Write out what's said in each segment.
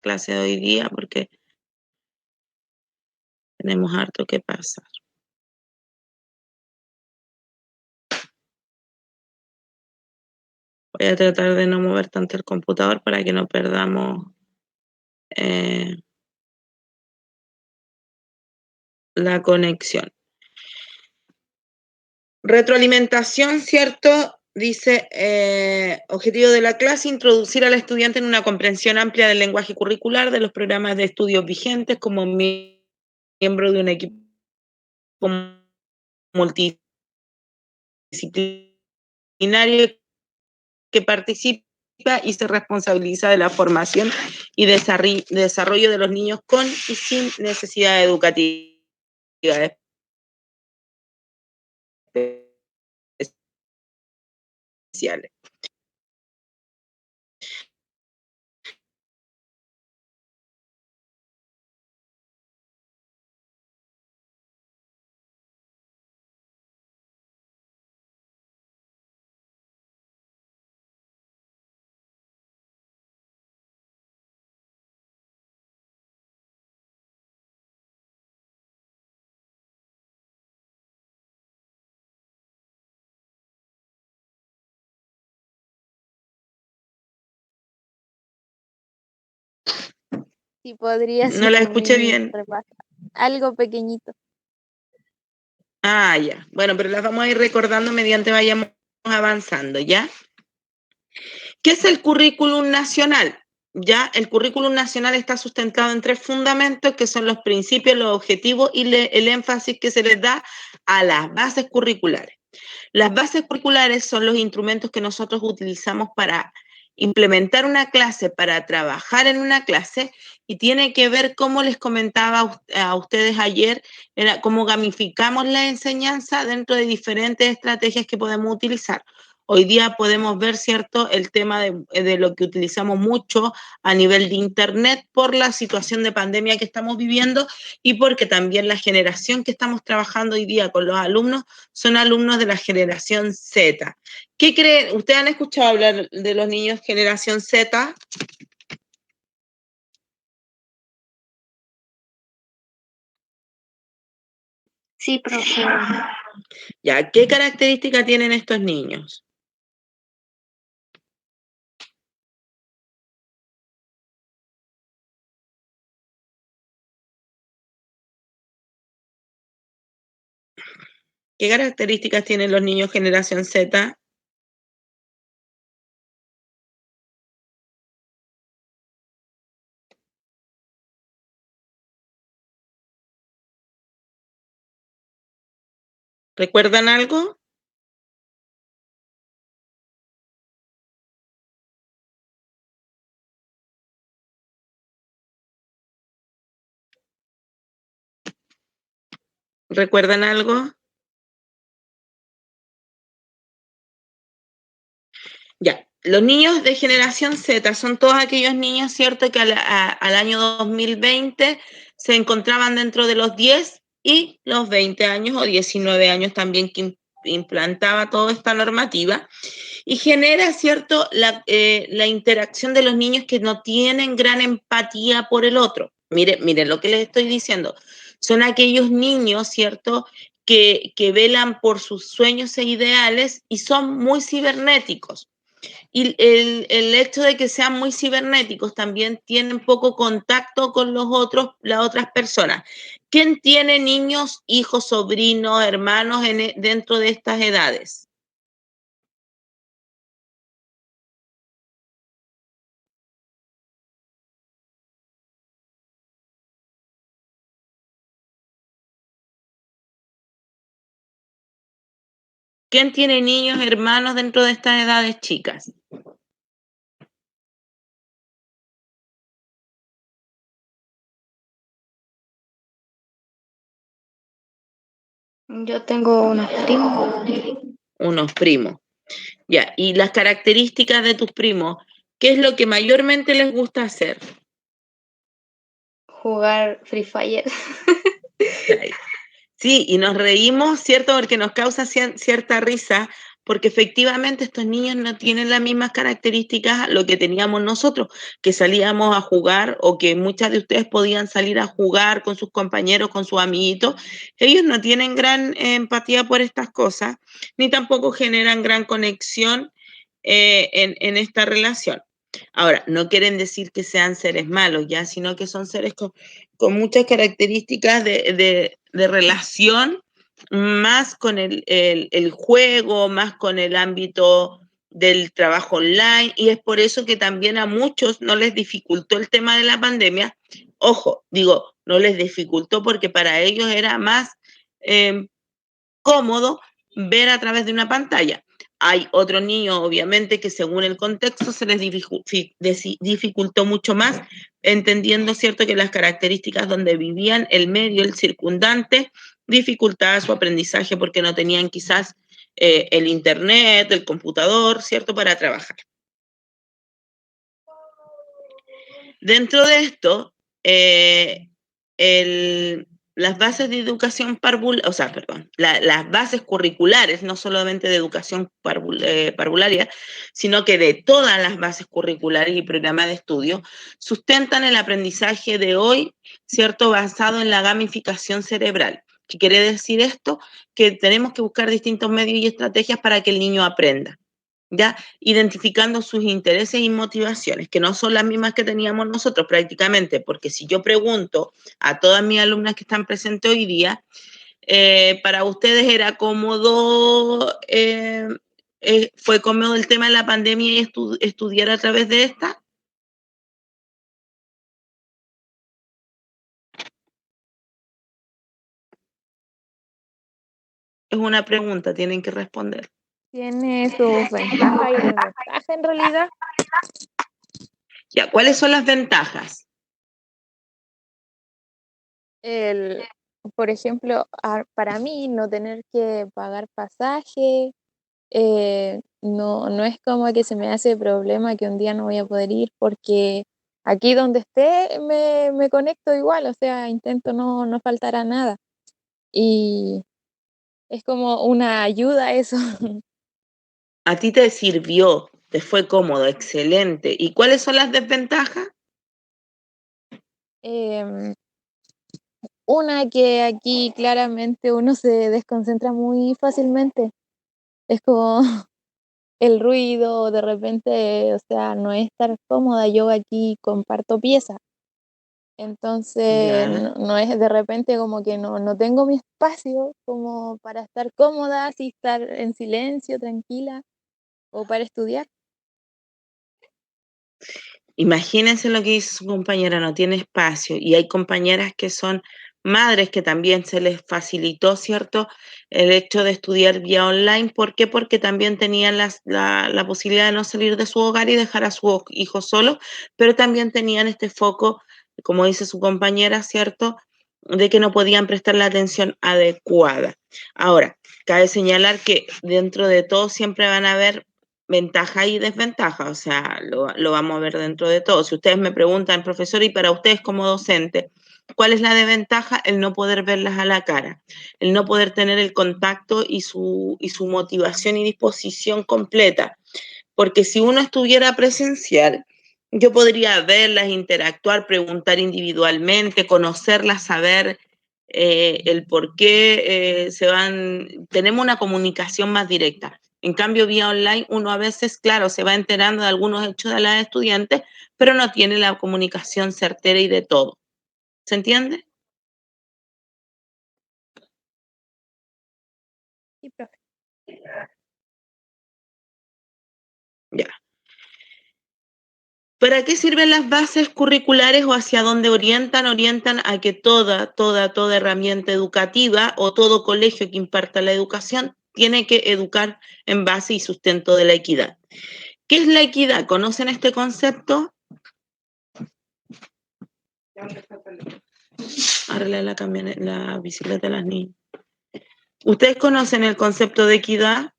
clase de hoy día porque tenemos harto que pasar. Voy a tratar de no mover tanto el computador para que no perdamos la conexión. Retroalimentación, ¿cierto? Dice, objetivo de la clase, introducir al estudiante en una comprensión amplia del lenguaje curricular, de los programas de estudios vigentes como miembro de un equipo multidisciplinario que participa y se responsabiliza de la formación y desarrollo de los niños con y sin necesidades educativas especiales. Si podría No la hacer escuché mi bien. repaso. Algo pequeñito. Ah, ya. Bueno, pero las vamos a ir recordando mediante vayamos avanzando, ¿ya? ¿Qué es el currículum nacional? Ya, el currículum nacional está sustentado en 3 fundamentos, que son los principios, los objetivos y el énfasis que se les da a las bases curriculares. Las bases curriculares son los instrumentos que nosotros utilizamos para implementar una clase, para trabajar en una clase, y tiene que ver, como les comentaba a ustedes ayer, era cómo gamificamos la enseñanza dentro de diferentes estrategias que podemos utilizar. Hoy día podemos ver, ¿cierto?, el tema de lo que utilizamos mucho a nivel de Internet por la situación de pandemia que estamos viviendo y porque también la generación que estamos trabajando hoy día con los alumnos son alumnos de la generación Z. ¿Qué creen? ¿Ustedes han escuchado hablar de los niños generación Z? Sí, profe. Ya, ¿qué características tienen estos niños? ¿Qué características tienen los niños generación Z? ¿Recuerdan algo? ¿Recuerdan algo? Ya, los niños de generación Z son todos aquellos niños, ¿cierto?, que al año 2020 se encontraban dentro de los 10 y los 20 años o 19 años también que implantaba toda esta normativa y genera, ¿cierto?, la interacción de los niños que no tienen gran empatía por el otro. Miren lo que les estoy diciendo. Son aquellos niños, ¿cierto?, que velan por sus sueños e ideales y son muy cibernéticos. Y el hecho de que sean muy cibernéticos también tienen poco contacto con las otras personas. ¿Quién tiene niños, hijos, sobrinos, hermanos dentro de estas edades? ¿Quién tiene niños, hermanos dentro de estas edades chicas? Yo tengo unos primos. Unos primos. Ya, y las características de tus primos, ¿qué es lo que mayormente les gusta hacer? Jugar Free Fire. Sí, y nos reímos, ¿cierto? Porque nos causa cierta risa porque efectivamente estos niños no tienen las mismas características a lo que teníamos nosotros, que salíamos a jugar o que muchas de ustedes podían salir a jugar con sus compañeros, con sus amiguitos. Ellos no tienen gran empatía por estas cosas, ni tampoco generan gran conexión en esta relación. Ahora, no quieren decir que sean seres malos, ya, sino que son seres con muchas características de relación, más con el juego, más con el ámbito del trabajo online, y es por eso que también a muchos no les dificultó el tema de la pandemia. Ojo, digo, no les dificultó porque para ellos era más cómodo ver a través de una pantalla. Hay otros niños, obviamente, que según el contexto se les dificultó mucho más, entendiendo, ¿cierto?, que las características donde vivían, el medio, el circundante, dificultaba su aprendizaje porque no tenían quizás el internet, el computador, ¿cierto?, para trabajar. Dentro de esto, las bases de educación las bases curriculares, no solamente de educación parvularia, sino que de todas las bases curriculares y programas de estudio, sustentan el aprendizaje de hoy, ¿cierto?, basado en la gamificación cerebral. ¿Qué quiere decir esto? Que tenemos que buscar distintos medios y estrategias para que el niño aprenda, ¿ya? Identificando sus intereses y motivaciones, que no son las mismas que teníamos nosotros prácticamente, porque si yo pregunto a todas mis alumnas que están presentes hoy día, ¿para ustedes era cómodo, fue cómodo el tema de la pandemia y estudiar a través de esta? Es una pregunta, tienen que responder. Tiene sus ventajas y desventajas en realidad. Ya, ¿cuáles son las ventajas? Por ejemplo, para mí no tener que pagar pasaje, no es como que se me hace problema que un día no voy a poder ir porque aquí donde esté me conecto igual, o sea, intento no faltar a nada. Y es como una ayuda eso. A ti te sirvió, te fue cómodo, excelente. ¿Y cuáles son las desventajas? Em, una que aquí claramente uno se desconcentra muy fácilmente. Es como el ruido, de repente, o sea, no es estar cómoda. Yo aquí comparto pieza. Entonces, Ya. no es de repente como que no tengo mi espacio como para estar cómoda, así estar en silencio, tranquila, o para estudiar. Imagínense lo que dice su compañera, no tiene espacio. Y hay compañeras que son madres que también se les facilitó, ¿cierto?, el hecho de estudiar vía online. ¿Por qué? Porque también tenían la posibilidad de no salir de su hogar y dejar a sus hijos solos, pero también tenían este foco, como dice su compañera, ¿cierto?, de que no podían prestar la atención adecuada. Ahora, cabe señalar que dentro de todo siempre van a haber ventaja y desventaja, o sea, lo vamos a ver dentro de todo. Si ustedes me preguntan, profesor, y para ustedes como docente, ¿cuál es la desventaja? El no poder verlas a la cara, el no poder tener el contacto y su motivación y disposición completa. Porque si uno estuviera presencial, yo podría verlas, interactuar, preguntar individualmente, conocerlas, saber el por qué tenemos una comunicación más directa. En cambio, vía online, uno a veces, claro, se va enterando de algunos hechos de las estudiantes, pero no tiene la comunicación certera y de todo. ¿Se entiende? Sí, profe. Ya. ¿Para qué sirven las bases curriculares o hacia dónde orientan? Orientan a que toda herramienta educativa o todo colegio que imparta la educación tiene que educar en base y sustento de la equidad. ¿Qué es la equidad? ¿Conocen este concepto? Arregla la bicicleta de las niñas. ¿Ustedes conocen el concepto de equidad?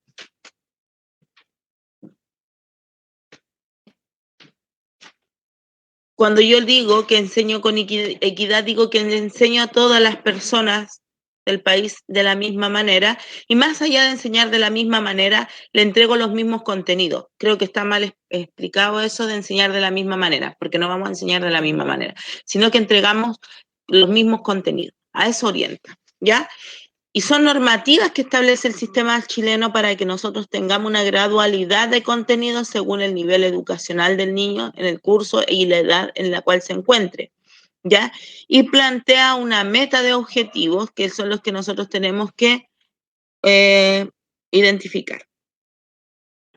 Cuando yo digo que enseño con equidad, digo que le enseño a todas las personas del país de la misma manera, y más allá de enseñar de la misma manera, le entrego los mismos contenidos. Creo que está mal explicado eso de enseñar de la misma manera, porque no vamos a enseñar de la misma manera, sino que entregamos los mismos contenidos. A eso orienta, ¿ya? Y son normativas que establece el sistema chileno para que nosotros tengamos una gradualidad de contenidos según el nivel educacional del niño en el curso y la edad en la cual se encuentre, ¿ya? Y plantea una meta de objetivos que son los que nosotros tenemos que identificar,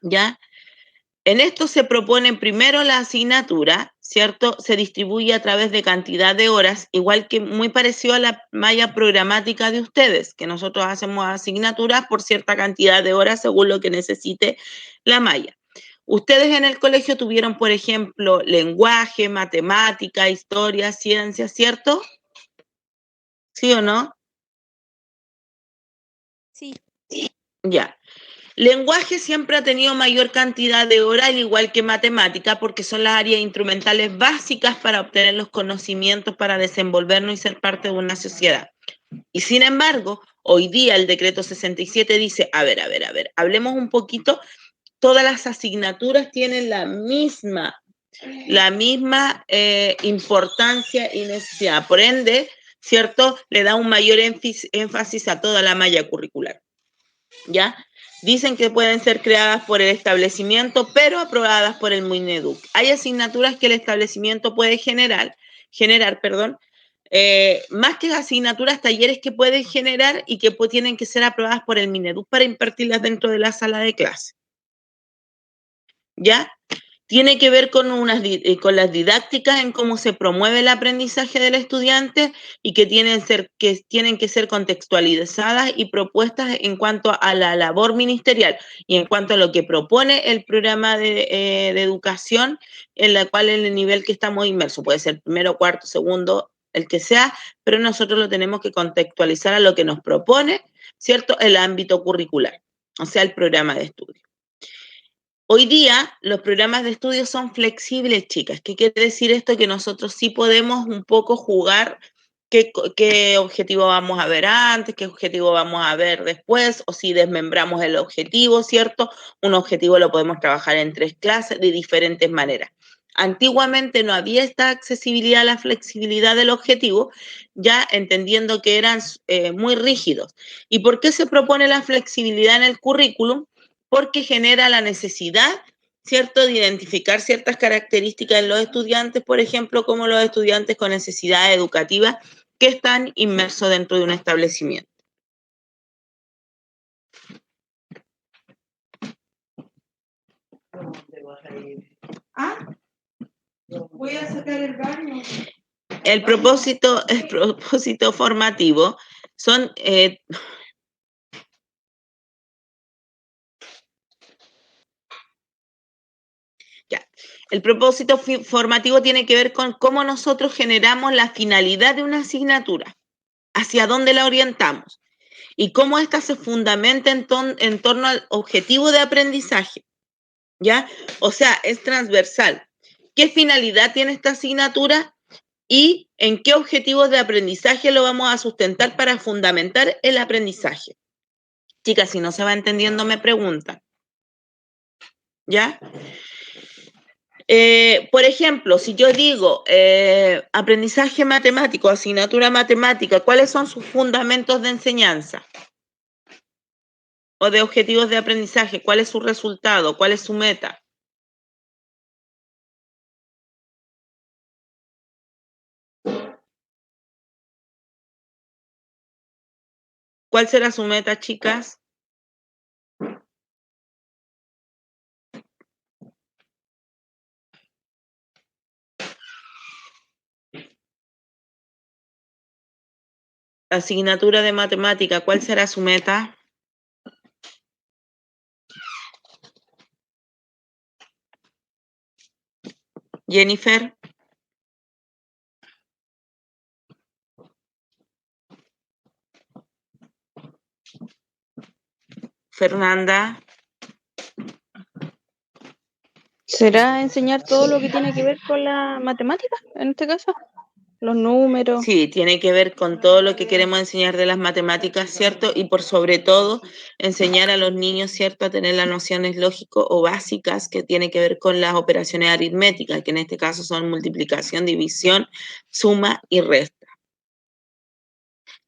¿ya? En esto se propone primero la asignatura, ¿cierto? Se distribuye a través de cantidad de horas, igual que muy parecido a la malla programática de ustedes, que nosotros hacemos asignaturas por cierta cantidad de horas según lo que necesite la malla. Ustedes en el colegio tuvieron, por ejemplo, lenguaje, matemática, historia, ciencia, ¿cierto? ¿Sí o no? Sí. Ya. Lenguaje siempre ha tenido mayor cantidad de horas, al igual que matemática, porque son las áreas instrumentales básicas para obtener los conocimientos, para desenvolvernos y ser parte de una sociedad. Y sin embargo, hoy día el decreto 67 dice, a ver, hablemos un poquito, todas las asignaturas tienen la misma importancia y necesidad. Por ende, ¿cierto? Le da un mayor énfasis a toda la malla curricular, ¿ya? Dicen que pueden ser creadas por el establecimiento, pero aprobadas por el Mineduc. Hay asignaturas que el establecimiento puede generar, más que asignaturas, talleres que pueden generar y que tienen que ser aprobadas por el Mineduc para impartirlas dentro de la sala de clase, ¿ya? Tiene que ver con las didácticas en cómo se promueve el aprendizaje del estudiante y que tienen que ser contextualizadas y propuestas en cuanto a la labor ministerial y en cuanto a lo que propone el programa de educación en la cual en el nivel que estamos inmersos, puede ser primero, cuarto, segundo, el que sea, pero nosotros lo tenemos que contextualizar a lo que nos propone, ¿cierto? El ámbito curricular, o sea, el programa de estudio. Hoy día los programas de estudio son flexibles, chicas. ¿Qué quiere decir esto? Que nosotros sí podemos un poco jugar qué objetivo vamos a ver antes, qué objetivo vamos a ver después, o si desmembramos el objetivo, ¿cierto? Un objetivo lo podemos trabajar en 3 clases de diferentes maneras. Antiguamente no había esta accesibilidad a la flexibilidad del objetivo, ya entendiendo que eran muy rígidos. ¿Y por qué se propone la flexibilidad en el currículum? Porque genera la necesidad, ¿cierto?, de identificar ciertas características en los estudiantes, por ejemplo, como los estudiantes con necesidades educativas que están inmersos dentro de un establecimiento. Voy a sacar el baño. El propósito formativo son... El propósito formativo tiene que ver con cómo nosotros generamos la finalidad de una asignatura, hacia dónde la orientamos y cómo ésta se fundamenta en torno al objetivo de aprendizaje, ¿ya? O sea, es transversal. ¿Qué finalidad tiene esta asignatura y en qué objetivos de aprendizaje lo vamos a sustentar para fundamentar el aprendizaje? Chicas, si no se va entendiendo, me preguntan, ¿ya? Por ejemplo, si yo digo aprendizaje matemático, asignatura matemática, ¿cuáles son sus fundamentos de enseñanza? O de objetivos de aprendizaje, ¿cuál es su resultado? ¿Cuál es su meta? ¿Cuál será su meta, chicas? Asignatura de matemática, ¿cuál será su meta? Jennifer. Fernanda. ¿Será enseñar todo lo que tiene que ver con la matemática, en este caso? los números. Sí, tiene que ver con todo lo que queremos enseñar de las matemáticas, ¿cierto? Y por sobre todo, enseñar a los niños, ¿cierto?, a tener las nociones lógicas o básicas que tiene que ver con las operaciones aritméticas, que en este caso son multiplicación, división, suma y resta.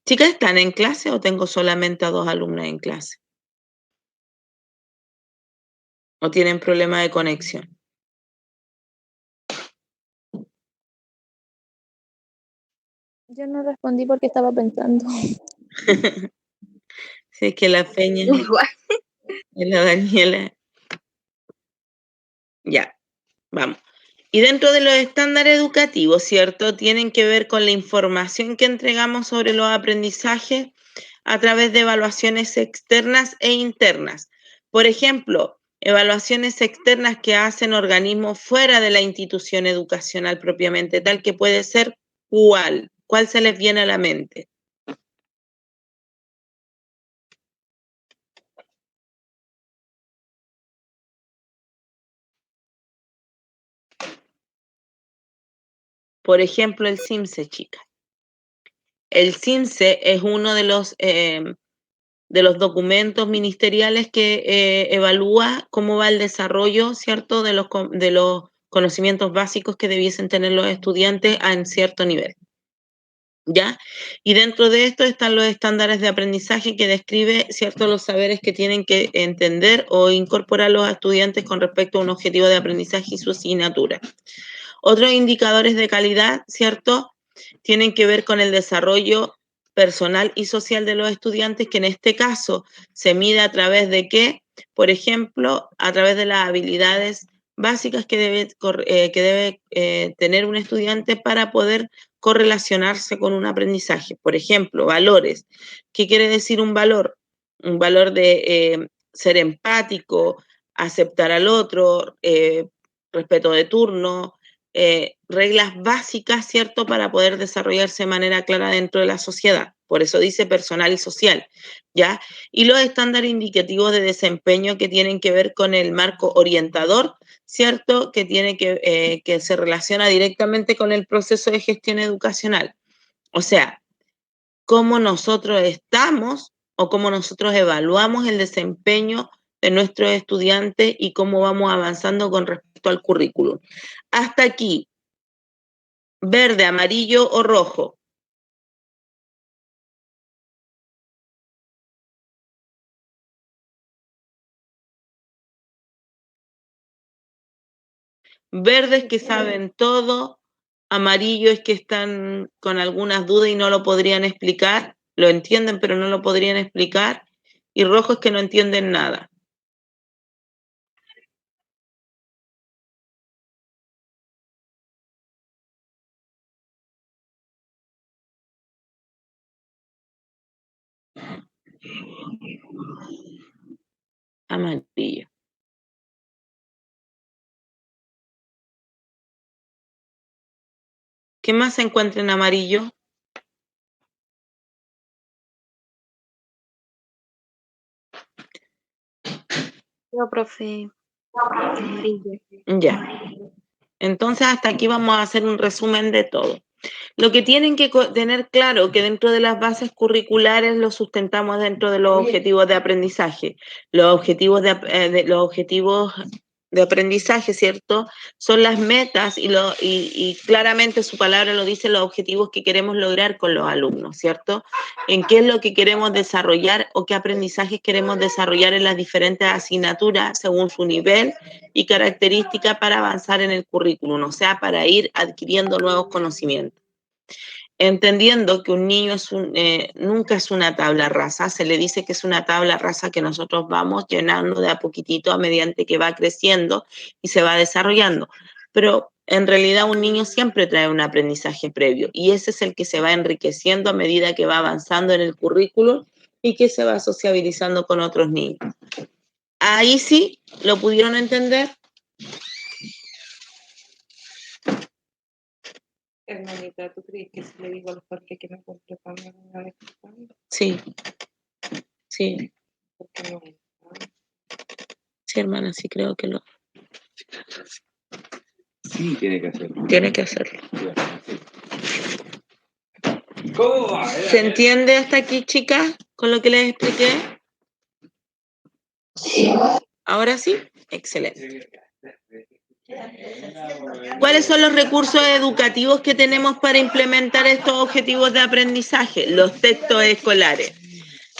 Chicas, ¿están en clase o tengo solamente a 2 alumnas en clase? ¿O tienen problema de conexión? Yo no respondí porque estaba pensando. Si es que la Peña Igual. y la Daniela. Ya, vamos. Y dentro de los estándares educativos, ¿cierto? Tienen que ver con la información que entregamos sobre los aprendizajes a través de evaluaciones externas e internas. Por ejemplo, evaluaciones externas que hacen organismos fuera de la institución educacional propiamente tal, que puede ser ¿cuál? ¿Cuál se les viene a la mente? Por ejemplo, el CIMSE, chicas. El CIMSE es uno de los documentos ministeriales que evalúa cómo va el desarrollo, ¿cierto?, de los conocimientos básicos que debiesen tener los estudiantes en cierto nivel. ¿Ya? Y dentro de esto están los estándares de aprendizaje que describe, ¿cierto?, los saberes que tienen que entender o incorporar los estudiantes con respecto a un objetivo de aprendizaje y su asignatura. Otros indicadores de calidad, ¿cierto?, tienen que ver con el desarrollo personal y social de los estudiantes, que en este caso se mide a través de qué, por ejemplo, a través de las habilidades básicas que debe tener un estudiante para poder correlacionarse con un aprendizaje. Por ejemplo, valores. ¿Qué quiere decir un valor? Un valor de ser empático, aceptar al otro, respeto de turno, reglas básicas, ¿cierto?, para poder desarrollarse de manera clara dentro de la sociedad. Por eso dice personal y social, ¿ya? Y los estándares indicativos de desempeño que tienen que ver con el marco orientador, ¿cierto?, que tiene que se relaciona directamente con el proceso de gestión educacional. O sea, cómo nosotros estamos o cómo nosotros evaluamos el desempeño de nuestros estudiantes y cómo vamos avanzando con respecto al currículum. Hasta aquí, verde, amarillo o rojo. Verdes que saben todo, amarillo es que están con algunas dudas y no lo podrían explicar, lo entienden pero no lo podrían explicar, y rojo es que no entienden nada. Amarillo. ¿Qué más se encuentra en amarillo? Yo, profe, amarillo. Ya. Entonces, hasta aquí vamos a hacer un resumen de todo. Lo que tienen que tener claro que dentro de las bases curriculares lo sustentamos dentro de los objetivos de aprendizaje. Los objetivos de aprendizaje, ¿cierto?, son las metas y claramente su palabra lo dice, los objetivos que queremos lograr con los alumnos, ¿cierto? En qué es lo que queremos desarrollar o qué aprendizajes queremos desarrollar en las diferentes asignaturas según su nivel y características para avanzar en el currículum, o sea, para ir adquiriendo nuevos conocimientos. Entendiendo que un niño nunca es una tabla rasa, se le dice que es una tabla rasa que nosotros vamos llenando de a poquitito a medida que va creciendo y se va desarrollando. Pero en realidad un niño siempre trae un aprendizaje previo y ese es el que se va enriqueciendo a medida que va avanzando en el currículum y que se va sociabilizando con otros niños. Ahí sí, ¿lo pudieron entender? Hermanita, ¿tú crees que si le digo al Jorge que me compre pan me van a dejar pan? Sí, sí, Porque no. sí, hermana, sí creo que lo Sí, tiene que hacerlo. tiene que hacerlo. Sí. ¿Se entiende hasta aquí, chicas, con lo que les expliqué? ¿Ahora sí? Excelente. ¿Cuáles son los recursos educativos que tenemos para implementar estos objetivos de aprendizaje? Los textos escolares.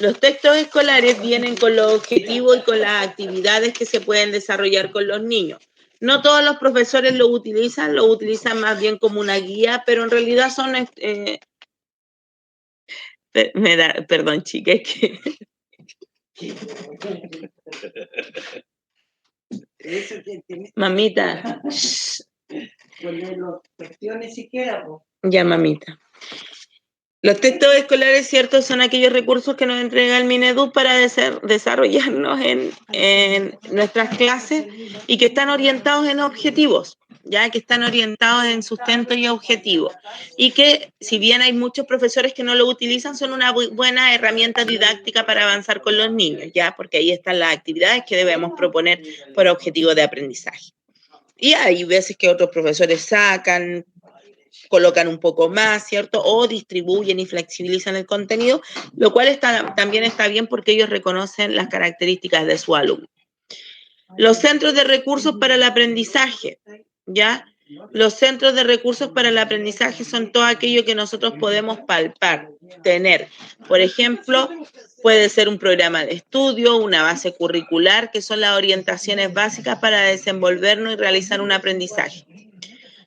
Los textos escolares vienen con los objetivos y con las actividades que se pueden desarrollar con los niños. No todos los profesores lo utilizan más bien como una guía, pero en realidad son... perdón, chicas, es que... Mamita. Ya, mamita. Los textos escolares, cierto, son aquellos recursos que nos entrega el Minedu para desarrollarnos en nuestras clases y que están orientados en objetivos, ya que están orientados en sustento y objetivos. Y que, si bien hay muchos profesores que no lo utilizan, son una buena herramienta didáctica para avanzar con los niños, ya, porque ahí están las actividades que debemos proponer por objetivo de aprendizaje. Y hay veces que otros profesores colocan un poco más, ¿cierto? O distribuyen y flexibilizan el contenido, lo cual también está bien porque ellos reconocen las características de su alumno. Los centros de recursos para el aprendizaje, ¿ya? Los centros de recursos para el aprendizaje son todo aquello que nosotros podemos palpar, tener. Por ejemplo, puede ser un programa de estudio, una base curricular, que son las orientaciones básicas para desenvolvernos y realizar un aprendizaje.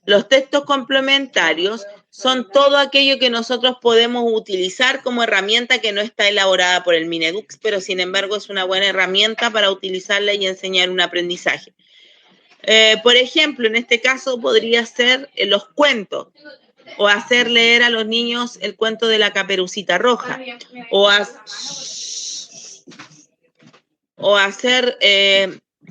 Los textos complementarios son todo aquello que nosotros podemos utilizar como herramienta que no está elaborada por el Mineduc, pero sin embargo es una buena herramienta para utilizarla y enseñar un aprendizaje. Por ejemplo, en este caso podría ser los cuentos, o hacer leer a los niños el cuento de la Caperucita Roja, o hacer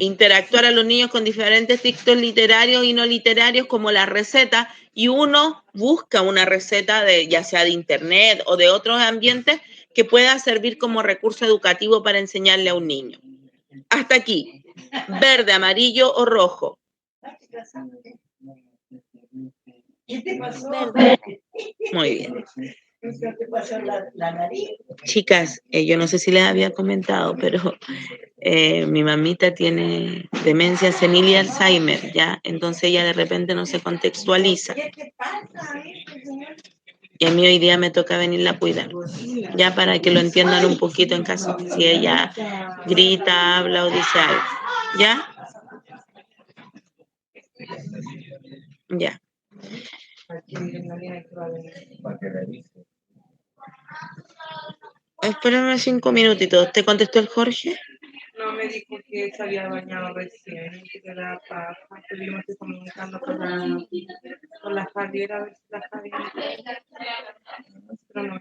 interactuar a los niños con diferentes textos literarios y no literarios como la receta, y uno busca una receta ya sea de internet o de otros ambientes que pueda servir como recurso educativo para enseñarle a un niño. Hasta aquí, verde, amarillo o rojo. Muy bien. Chicas, yo no sé si les había comentado, pero mi mamita tiene demencia senil y Alzheimer, ¿ya? Entonces ella de repente no se contextualiza. Y a mí hoy día me toca venirla a cuidar, ya para que lo entiendan un poquito en caso si ella grita, habla o dice algo, ¿ya? Ya. Espérame 5 minutitos. ¿Te contestó el Jorge? No, me dijo que se había bañado recién, que era paja, que yo me estoy comunicando con la Javiera, a ver si la Javiera... Pero no.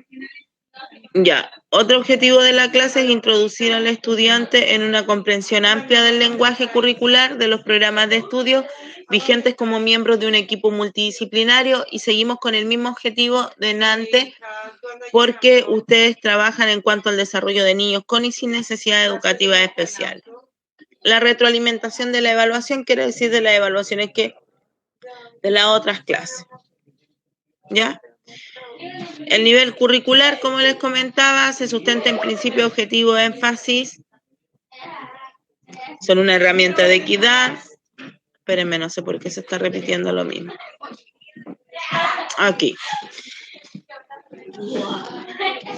Ya, otro objetivo de la clase es introducir al estudiante en una comprensión amplia del lenguaje curricular de los programas de estudio vigentes como miembros de un equipo multidisciplinario, y seguimos con el mismo objetivo de antes porque ustedes trabajan en cuanto al desarrollo de niños con y sin necesidades educativas especiales. La retroalimentación de la evaluación quiere decir de las evaluaciones que de las otras clases. ¿Ya? El nivel curricular, como les comentaba, se sustenta en principio, objetivo, énfasis. Son una herramienta de equidad. Espérenme, no sé por qué se está repitiendo lo mismo. Aquí.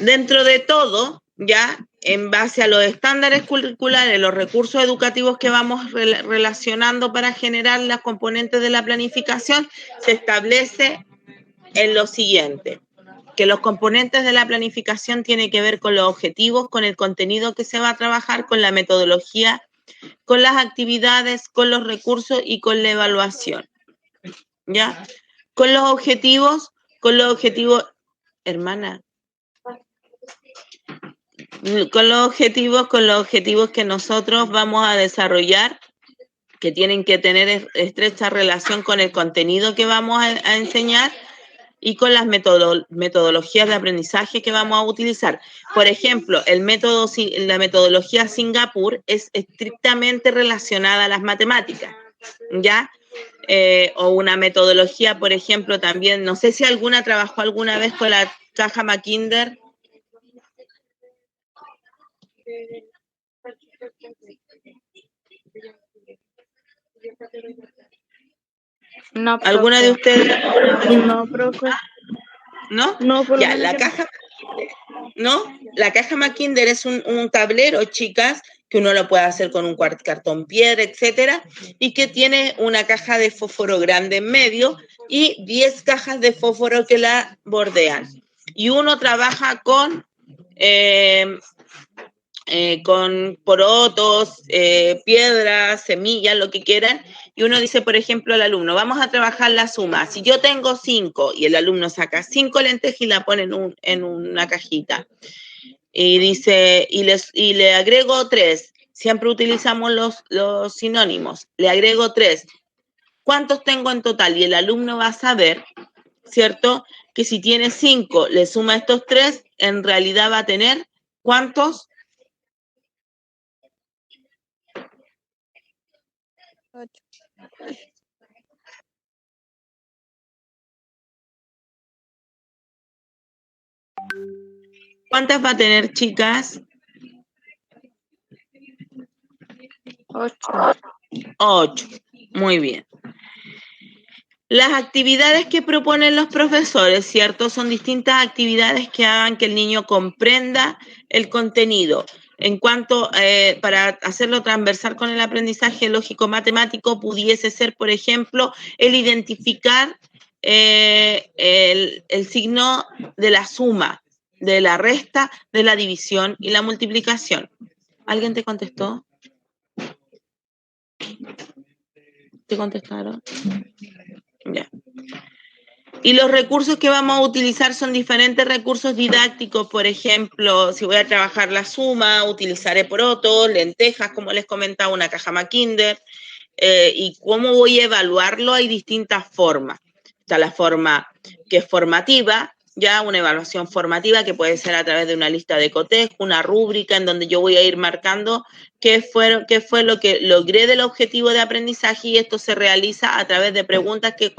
Dentro de todo, ya, en base a los estándares curriculares, los recursos educativos que vamos relacionando para generar las componentes de la planificación, se establece en lo siguiente, que los componentes de la planificación tienen que ver con los objetivos, con el contenido que se va a trabajar, con la metodología, con las actividades, con los recursos y con la evaluación. ¿Ya? Con los objetivos, hermana, con los objetivos que nosotros vamos a desarrollar, que tienen que tener estrecha relación con el contenido que vamos a enseñar y con las metodologías de aprendizaje que vamos a utilizar. Por ejemplo, la metodología Singapur es estrictamente relacionada a las matemáticas, ¿ya? O una metodología, por ejemplo, también, no sé si alguna trabajó alguna vez con la caja Mackinder. No, ¿Alguna de profe. ustedes? No, profe. ¿No? No, por lo Ya, menos la yo no. caja, ¿no? La caja Mackinder es un tablero, chicas, que uno lo puede hacer con un cartón piedra, etcétera, y que tiene una caja de fósforo grande en medio y 10 cajas de fósforo que la bordean. Y uno trabaja con porotos, piedras, semillas, lo que quieran, y uno dice, por ejemplo, al alumno, vamos a trabajar la suma. Si yo tengo 5 y el alumno saca 5 lentejas y la pone en una cajita, y dice, y le agrego 3, siempre utilizamos los sinónimos, le agrego 3, ¿cuántos tengo en total? Y el alumno va a saber, ¿cierto? Que si tiene 5, le suma estos 3, en realidad va a tener, ¿cuántos? 8. ¿Cuántas va a tener, chicas? 8. 8. Muy bien. Las actividades que proponen los profesores, ¿cierto? Son distintas actividades que hagan que el niño comprenda el contenido. En cuanto, para hacerlo transversal con el aprendizaje lógico-matemático, pudiese ser, por ejemplo, el identificar el signo de la suma, de la resta, de la división y la multiplicación. ¿Alguien te contestó? ¿Te contestaron? Ya. Y los recursos que vamos a utilizar son diferentes recursos didácticos. Por ejemplo, si voy a trabajar la suma, utilizaré porotos, lentejas, como les comentaba, una caja Mackinder. Y cómo voy a evaluarlo, hay distintas formas. Está la forma que es formativa, ya una evaluación formativa que puede ser a través de una lista de cotejo, una rúbrica en donde yo voy a ir marcando qué fue lo que logré del objetivo de aprendizaje, y esto se realiza a través de preguntas que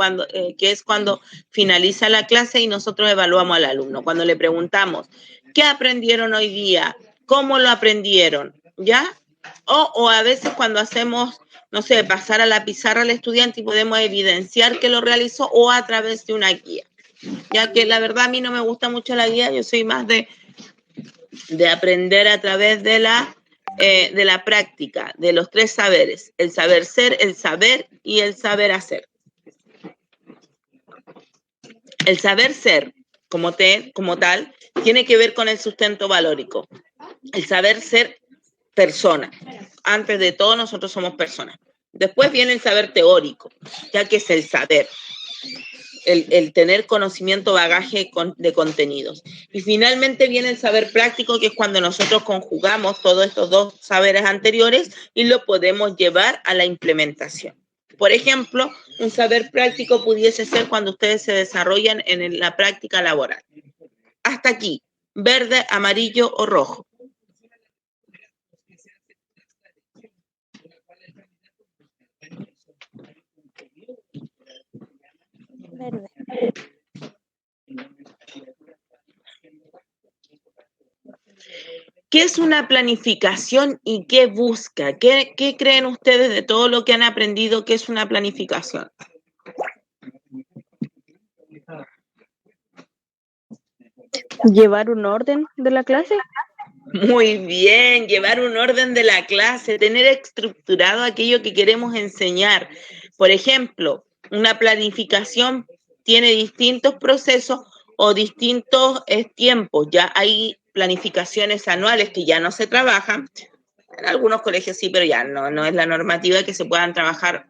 es cuando finaliza la clase y nosotros evaluamos al alumno. Cuando le preguntamos, ¿qué aprendieron hoy día? ¿Cómo lo aprendieron? ¿Ya? O a veces cuando hacemos, no sé, pasar a la pizarra al estudiante y podemos evidenciar que lo realizó, o a través de una guía. Ya que la verdad a mí no me gusta mucho la guía, yo soy más de aprender a través de la práctica, de los 3 saberes: el saber ser, el saber y el saber hacer. El saber ser, como tal, tiene que ver con el sustento valórico. El saber ser persona. Antes de todo, nosotros somos personas. Después viene el saber teórico, ya que es el saber. El tener conocimiento, bagaje de contenidos. Y finalmente viene el saber práctico, que es cuando nosotros conjugamos todos estos 2 saberes anteriores y lo podemos llevar a la implementación. Por ejemplo, un saber práctico pudiese ser cuando ustedes se desarrollan en la práctica laboral. Hasta aquí, verde, amarillo o rojo. Verde. ¿Qué es una planificación y qué busca? ¿Qué creen ustedes de todo lo que han aprendido? ¿Qué es una planificación? ¿Llevar un orden de la clase? Muy bien, llevar un orden de la clase, tener estructurado aquello que queremos enseñar. Por ejemplo, una planificación tiene distintos procesos o distintos tiempos. Ya hay planificaciones anuales que ya no se trabajan. En algunos colegios sí, pero ya no es la normativa que se puedan trabajar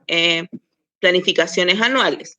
planificaciones anuales.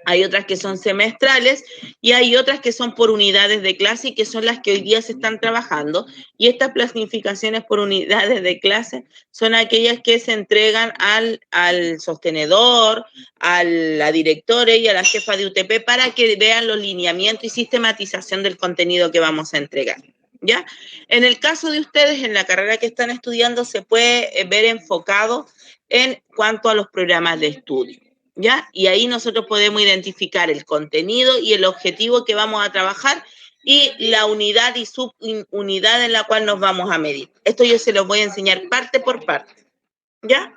Hay otras que son semestrales y hay otras que son por unidades de clase y que son las que hoy día se están trabajando. Y estas planificaciones por unidades de clase son aquellas que se entregan al sostenedor, a la directora y a la jefa de UTP para que vean los lineamientos y sistematización del contenido que vamos a entregar. ¿Ya? En el caso de ustedes, en la carrera que están estudiando, se puede ver enfocado en cuanto a los programas de estudio. ¿Ya? Y ahí nosotros podemos identificar el contenido y el objetivo que vamos a trabajar y la unidad y subunidad en la cual nos vamos a medir. Esto yo se los voy a enseñar parte por parte, ¿ya?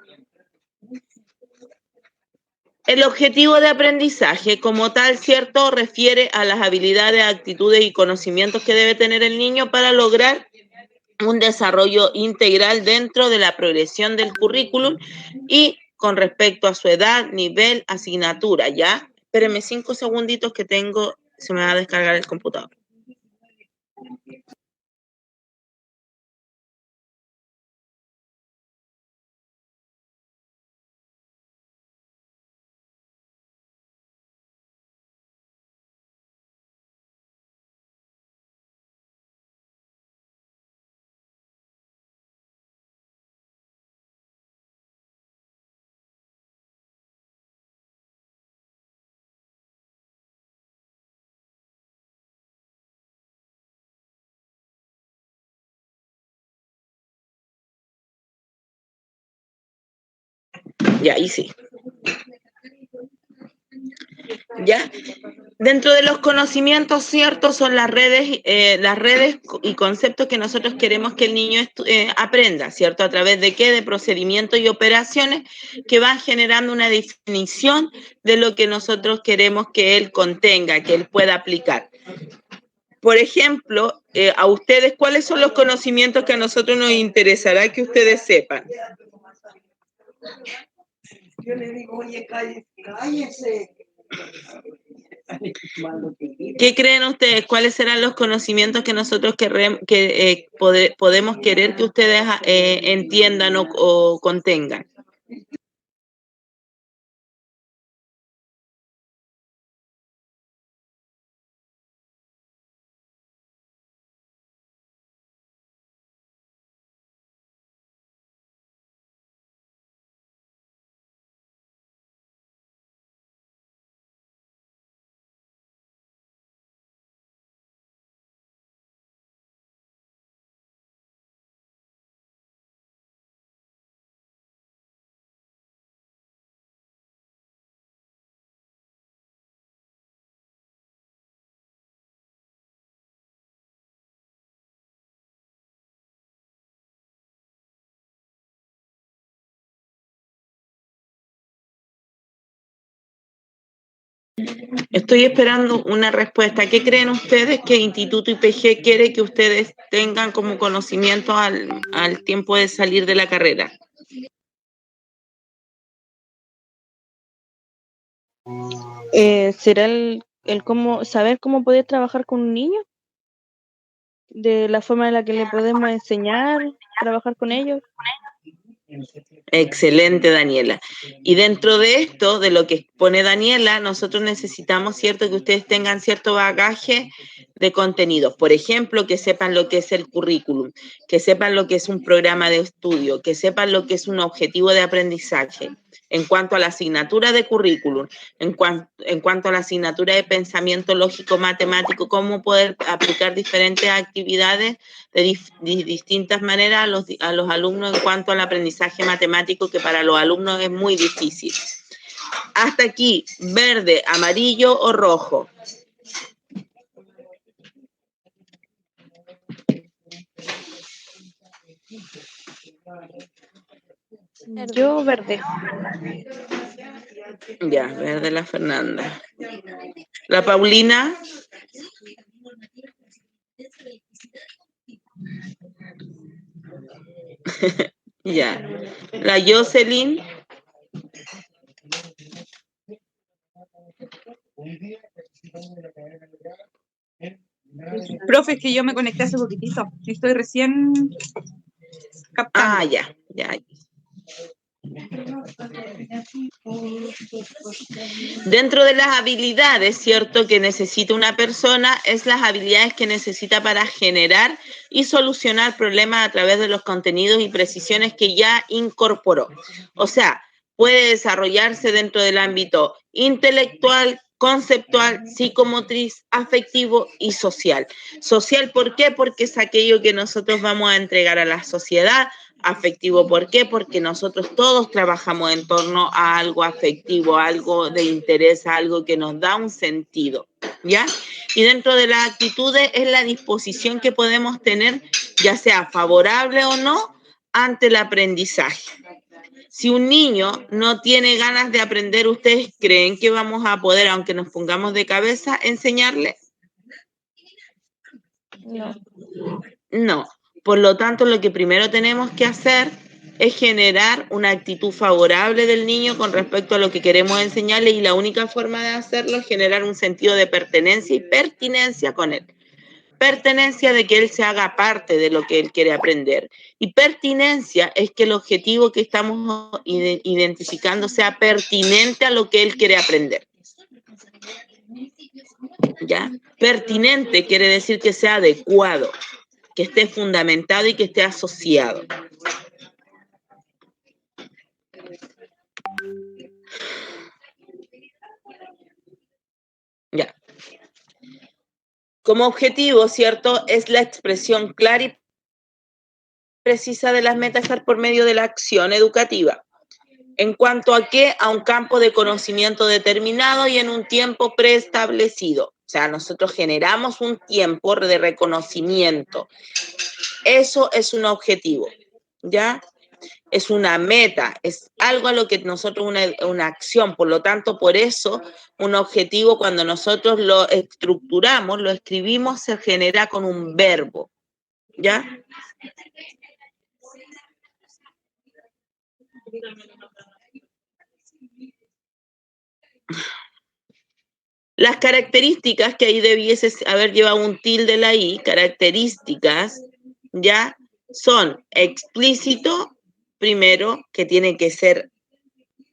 El objetivo de aprendizaje como tal, ¿cierto?, refiere a las habilidades, actitudes y conocimientos que debe tener el niño para lograr un desarrollo integral dentro de la progresión del currículum y con respecto a su edad, nivel, asignatura, ¿ya? Espérenme 5 segunditos que se me va a descargar el computador. Ya, ahí sí. ¿Ya? Dentro de los conocimientos ciertos son las redes y conceptos que nosotros queremos que el niño aprenda, ¿cierto? ¿A través de qué? De procedimientos y operaciones que van generando una definición de lo que nosotros queremos que él contenga, que él pueda aplicar. Por ejemplo, a ustedes, ¿cuáles son los conocimientos que a nosotros nos interesará que ustedes sepan? Yo le digo, oye, cállese. ¿Qué creen ustedes? ¿Cuáles serán los conocimientos que nosotros podemos querer que ustedes entiendan o contengan? Estoy esperando una respuesta. ¿Qué creen ustedes que Instituto IPG quiere que ustedes tengan como conocimiento al tiempo de salir de la carrera? ¿Será el cómo saber cómo poder trabajar con un niño? De la forma en la que le podemos enseñar, trabajar con ellos. Excelente, Daniela. Y dentro de esto, de lo que expone Daniela, nosotros necesitamos, ¿cierto?, que ustedes tengan cierto bagaje de contenidos. Por ejemplo, que sepan lo que es el currículum, que sepan lo que es un programa de estudio, que sepan lo que es un objetivo de aprendizaje. En cuanto a la asignatura de currículum, en cuanto a la asignatura de pensamiento lógico matemático, cómo poder aplicar diferentes actividades de distintas maneras a los alumnos en cuanto al aprendizaje matemático, que para los alumnos es muy difícil. Hasta aquí, verde, amarillo o rojo. Yo verde. Ya, verde la Fernanda. La Paulina. Ya. La Jocelyn. Profe, es que yo me conecté hace poquitito. Estoy recién captando. Ah, ya, ya. Dentro de las habilidades, ¿cierto?, que necesita una persona, es las habilidades que necesita para generar y solucionar problemas a través de los contenidos y precisiones que ya incorporó. O sea, puede desarrollarse dentro del ámbito intelectual, conceptual, psicomotriz, afectivo y social. Social, ¿por qué? Porque es aquello que nosotros vamos a entregar a la sociedad Afectivo, ¿por qué? Porque nosotros todos trabajamos en torno a algo afectivo, algo de interés, algo que nos da un sentido, ¿ya? Y dentro de las actitudes es la disposición que podemos tener, ya sea favorable o no, ante el aprendizaje. Si un niño no tiene ganas de aprender, ¿ustedes creen que vamos a poder, aunque nos pongamos de cabeza, enseñarle? No. No. Por lo tanto, lo que primero tenemos que hacer es generar una actitud favorable del niño con respecto a lo que queremos enseñarle, y la única forma de hacerlo es generar un sentido de pertenencia y pertinencia con él. Pertenencia de que él se haga parte de lo que él quiere aprender. Y pertinencia es que el objetivo que estamos identificando sea pertinente a lo que él quiere aprender. ¿Ya? Pertinente quiere decir que sea adecuado, que esté fundamentado y que esté asociado. Ya. Como objetivo, ¿cierto? Es la expresión clara y precisa de las metas por medio de la acción educativa. ¿En cuanto a qué? A un campo de conocimiento determinado y en un tiempo preestablecido. O sea, nosotros generamos un tiempo de reconocimiento. Eso es un objetivo, ¿ya? Es una meta, es algo a lo que nosotros, una acción. Por lo tanto, por eso, un objetivo, cuando nosotros lo estructuramos, lo escribimos, se genera con un verbo, ¿ya? Las características, que ahí debiese haber llevado un tilde la I, características, ¿ya? Son explícito, primero, que tiene que ser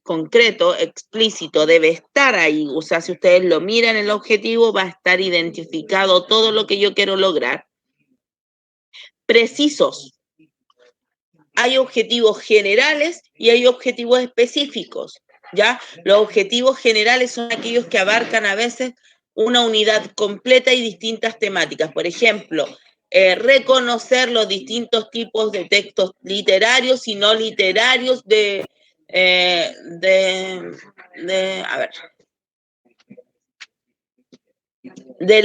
concreto, explícito, debe estar ahí. O sea, si ustedes lo miran, el objetivo va a estar identificado todo lo que yo quiero lograr. Precisos. Hay objetivos generales y hay objetivos específicos, ¿ya? Los objetivos generales son aquellos que abarcan a veces una unidad completa y distintas temáticas. Por ejemplo, reconocer los distintos tipos de textos literarios y no literarios del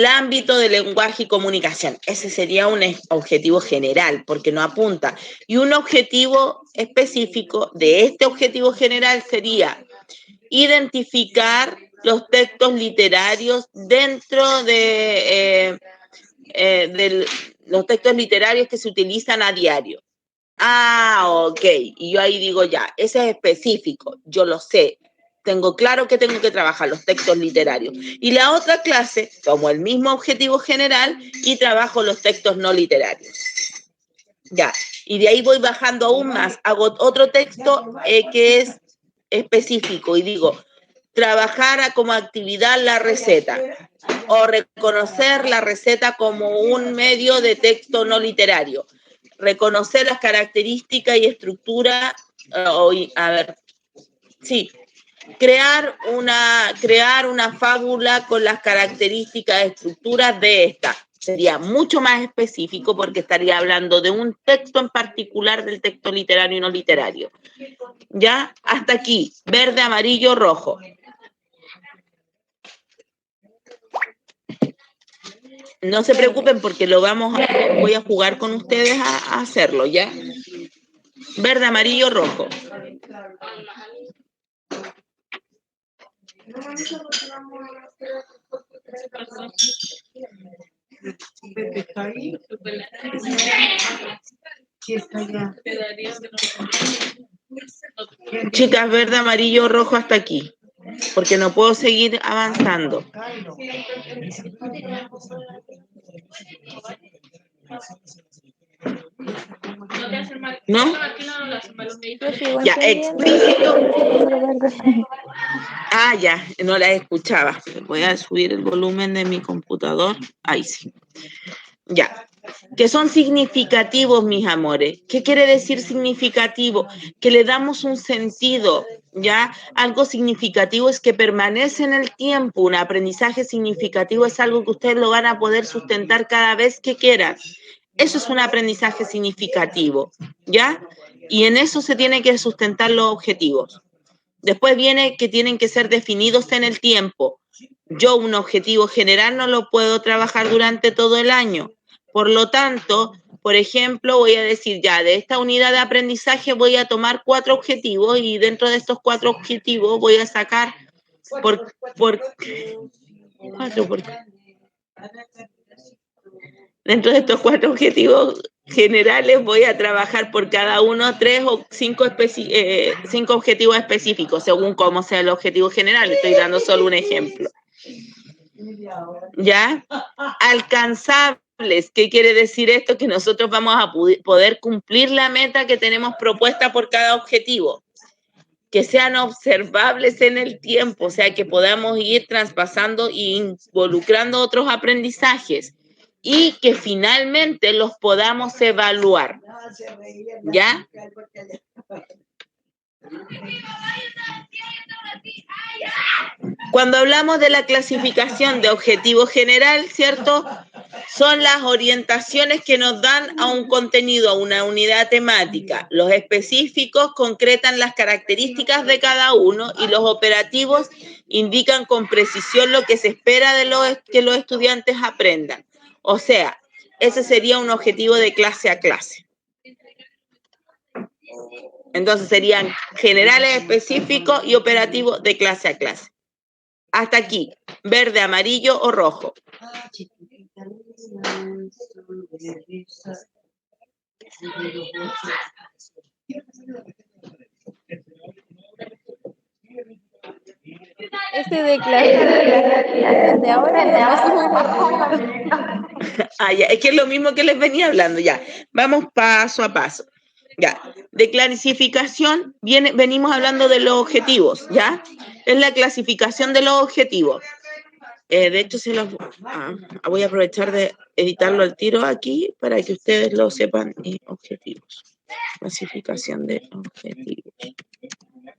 ámbito de lenguaje y comunicación. Ese sería un objetivo general, porque no apunta. Y un objetivo específico de este objetivo general sería identificar los textos literarios dentro de los textos literarios que se utilizan a diario. Ah, ok. Y yo ahí digo ya, ese es específico, yo lo sé. Tengo claro que tengo que trabajar los textos literarios. Y la otra clase, tomo el mismo objetivo general y trabajo los textos no literarios. Ya, y de ahí voy bajando aún más. Hago otro texto que es específico y digo, trabajar como actividad la receta o reconocer la receta como un medio de texto no literario. Reconocer las características y estructura, crear una fábula con las características, estructuras de esta. Sería mucho más específico porque estaría hablando de un texto en particular, del texto literario y no literario. ¿Ya? Hasta aquí, verde, amarillo, rojo. No se preocupen porque voy a jugar con ustedes a hacerlo, ¿ya? Verde, amarillo, rojo. ¿Está ahí? Sí, está allá. Chicas, verde, amarillo, rojo hasta aquí, porque no puedo seguir avanzando. ¿No? Ya, explícito. Ah, ya, no la escuchaba. Voy a subir el volumen de mi computador. Ahí sí. Ya. Que son significativos, mis amores. ¿Qué quiere decir significativo? Que le damos un sentido, ¿ya? Algo significativo es que permanece en el tiempo. Un aprendizaje significativo es algo que ustedes lo van a poder sustentar cada vez que quieran. Eso es un aprendizaje significativo, ¿ya? Y en eso se tienen que sustentar los objetivos. Después viene que tienen que ser definidos en el tiempo. Yo un objetivo general no lo puedo trabajar durante todo el año. Por lo tanto, por ejemplo, voy a decir ya, de esta unidad de aprendizaje voy a tomar 4 objetivos y dentro de estos 4 objetivos voy a sacar dentro de estos 4 objetivos generales voy a trabajar por cada uno 3 o 5 objetivos específicos, según cómo sea el objetivo general. Estoy dando solo un ejemplo. ¿Ya? Alcanzables. ¿Qué quiere decir esto? Que nosotros vamos a poder cumplir la meta que tenemos propuesta por cada objetivo. Que sean observables en el tiempo, o sea, que podamos ir traspasando e involucrando otros aprendizajes y que finalmente los podamos evaluar. ¿Ya? Cuando hablamos de la clasificación de objetivo general, ¿cierto? Son las orientaciones que nos dan a un contenido, a una unidad temática. Los específicos concretan las características de cada uno y los operativos indican con precisión lo que se espera de que los estudiantes aprendan. O sea, ese sería un objetivo de clase a clase. Entonces serían generales, específicos y operativos de clase a clase. Hasta aquí, verde, amarillo o rojo. Ese de clase de ahora Ya, es que es lo mismo que les venía hablando, ya. Vamos paso a paso. Ya, de clasificación venimos hablando de los objetivos, ¿ya? Es la clasificación de los objetivos. De hecho, voy a aprovechar de editarlo al tiro aquí para que ustedes lo sepan. Objetivos. Clasificación de objetivos.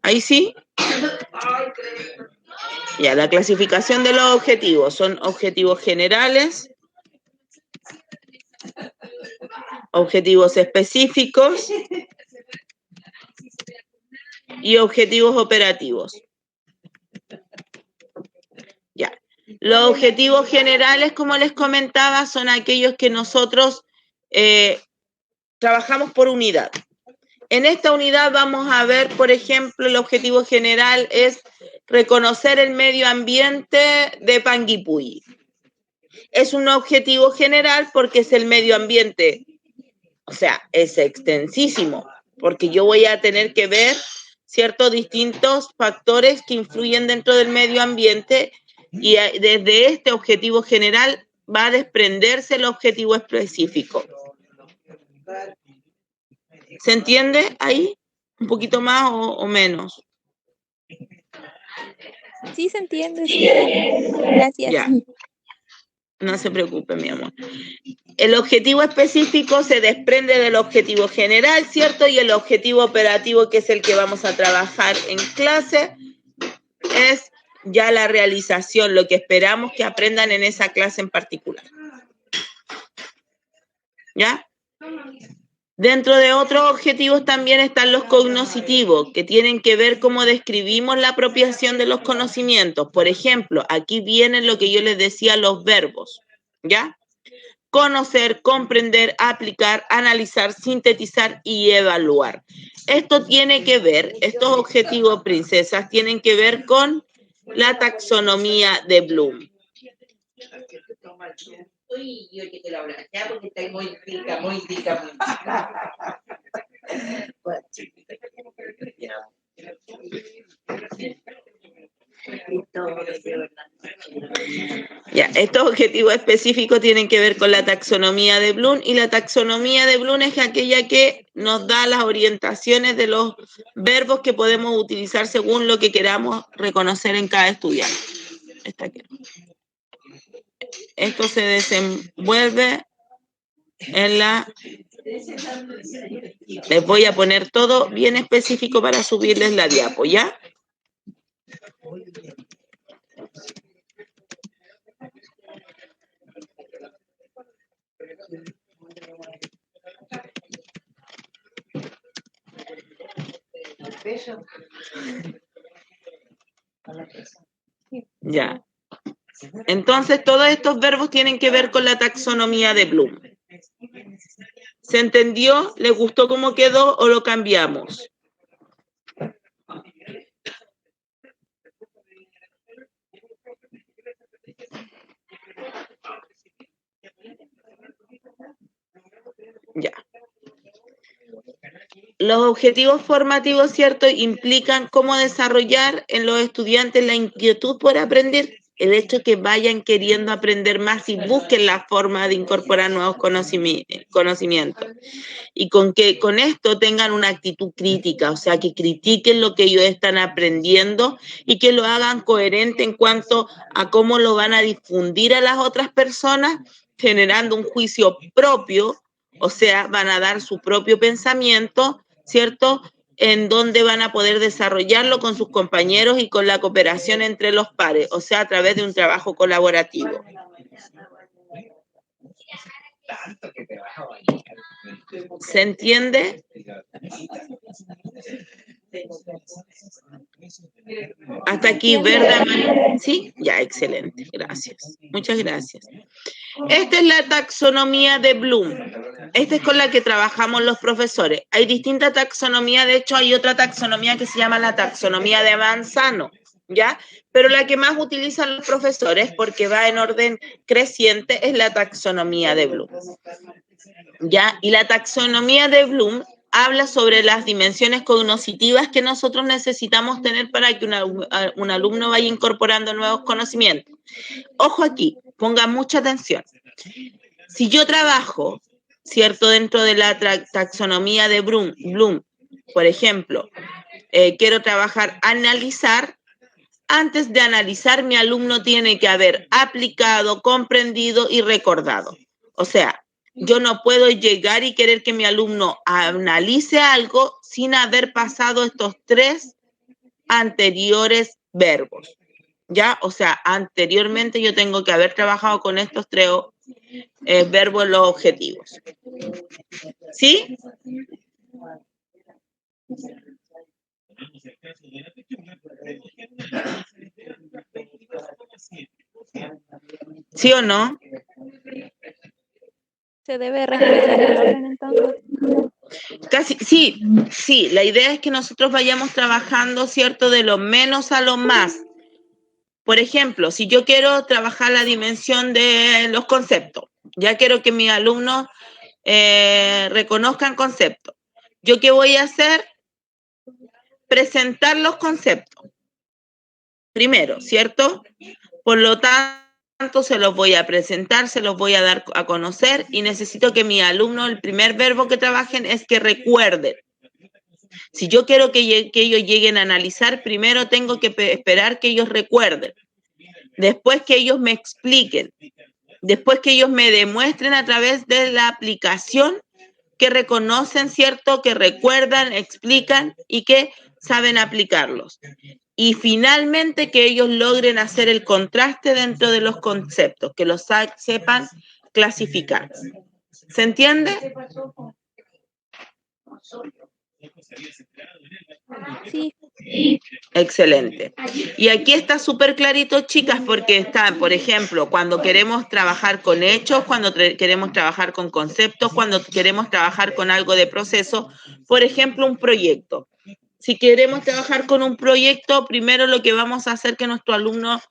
¿Ahí sí? Ya, la clasificación de los objetivos. Son objetivos generales, objetivos específicos y objetivos operativos. Ya. Los objetivos generales, como les comentaba, son aquellos que nosotros trabajamos por unidad. En esta unidad vamos a ver, por ejemplo, el objetivo general es reconocer el medio ambiente de Panguipulli. Es un objetivo general porque es el medio ambiente, o sea, es extensísimo, porque yo voy a tener que ver ciertos distintos factores que influyen dentro del medio ambiente y desde este objetivo general va a desprenderse el objetivo específico. ¿Se entiende ahí? ¿Un poquito más o menos? Sí, se entiende, sí. Gracias. Ya. No se preocupe, mi amor. El objetivo específico se desprende del objetivo general, ¿cierto? Y el objetivo operativo, que es el que vamos a trabajar en clase, es ya la realización, lo que esperamos que aprendan en esa clase en particular. ¿Ya? Dentro de otros objetivos también están los cognoscitivos, que tienen que ver cómo describimos la apropiación de los conocimientos. Por ejemplo, aquí vienen lo que yo les decía, los verbos, ¿ya? Conocer, comprender, aplicar, analizar, sintetizar y evaluar. Esto tiene que ver, estos objetivos, princesas, tienen que ver con la taxonomía de Bloom. Uy, yo que te lo abrazo, porque estoy muy rica, muy rica, muy rica. Ya, estos objetivos específicos tienen que ver con la taxonomía de Bloom y la taxonomía de Bloom es aquella que nos da las orientaciones de los verbos que podemos utilizar según lo que queramos reconocer en cada estudiante. Esto se desenvuelve en la... Les voy a poner todo bien específico para subirles la diapo, ¿ya? Ya. Entonces, todos estos verbos tienen que ver con la taxonomía de Bloom. ¿Se entendió? ¿Les gustó cómo quedó o lo cambiamos? Ya. Los objetivos formativos, ¿cierto?, implican cómo desarrollar en los estudiantes la inquietud por aprender, el hecho que vayan queriendo aprender más y busquen la forma de incorporar nuevos conocimientos. Y con esto tengan una actitud crítica, o sea, que critiquen lo que ellos están aprendiendo y que lo hagan coherente en cuanto a cómo lo van a difundir a las otras personas, generando un juicio propio, o sea, van a dar su propio pensamiento, ¿cierto?, en donde van a poder desarrollarlo con sus compañeros y con la cooperación entre los pares, o sea, a través de un trabajo colaborativo. ¿Se entiende? Hasta aquí, ¿verdad? ¿Sí? Ya, excelente. Gracias. Muchas gracias. Esta es la taxonomía de Bloom. Esta es con la que trabajamos los profesores. Hay distintas taxonomías, de hecho hay otra taxonomía que se llama la taxonomía de Manzano, ¿ya? Pero la que más utilizan los profesores, porque va en orden creciente, es la taxonomía de Bloom, ¿ya? Y la taxonomía de Bloom habla sobre las dimensiones cognitivas que nosotros necesitamos tener para que un alumno vaya incorporando nuevos conocimientos. Ojo aquí, pongan mucha atención. Si yo trabajo, ¿cierto?, dentro de la taxonomía de Bloom, por ejemplo, quiero trabajar analizar, antes de analizar mi alumno tiene que haber aplicado, comprendido y recordado. O sea, yo no puedo llegar y querer que mi alumno analice algo sin haber pasado estos 3 anteriores verbos, ¿ya? O sea, anteriormente yo tengo que haber trabajado con estos 3 verbos los objetivos. ¿Sí? ¿Sí o no? ¿Se debe respetar el orden entonces? Casi, sí, la idea es que nosotros vayamos trabajando, ¿cierto?, de lo menos a lo más. Por ejemplo, si yo quiero trabajar la dimensión de los conceptos, ya quiero que mis alumnos reconozcan conceptos. ¿Yo qué voy a hacer? Presentar los conceptos. Primero, ¿cierto? Por lo tanto, se los voy a presentar, se los voy a dar a conocer y necesito que mis alumnos, el primer verbo que trabajen es que recuerden. Si yo quiero que ellos lleguen a analizar, primero tengo que esperar que ellos recuerden. Después que ellos me expliquen. Después que ellos me demuestren a través de la aplicación que reconocen, ¿cierto?, que recuerdan, explican y que saben aplicarlos. Y finalmente que ellos logren hacer el contraste dentro de los conceptos, que los sepan clasificar. ¿Se entiende? Sí. Excelente. Y aquí está súper clarito, chicas, porque está, por ejemplo, cuando queremos trabajar con hechos, cuando queremos trabajar con conceptos, cuando queremos trabajar con algo de proceso, por ejemplo, un proyecto. Si queremos trabajar con un proyecto, primero lo que vamos a hacer es que nuestro alumno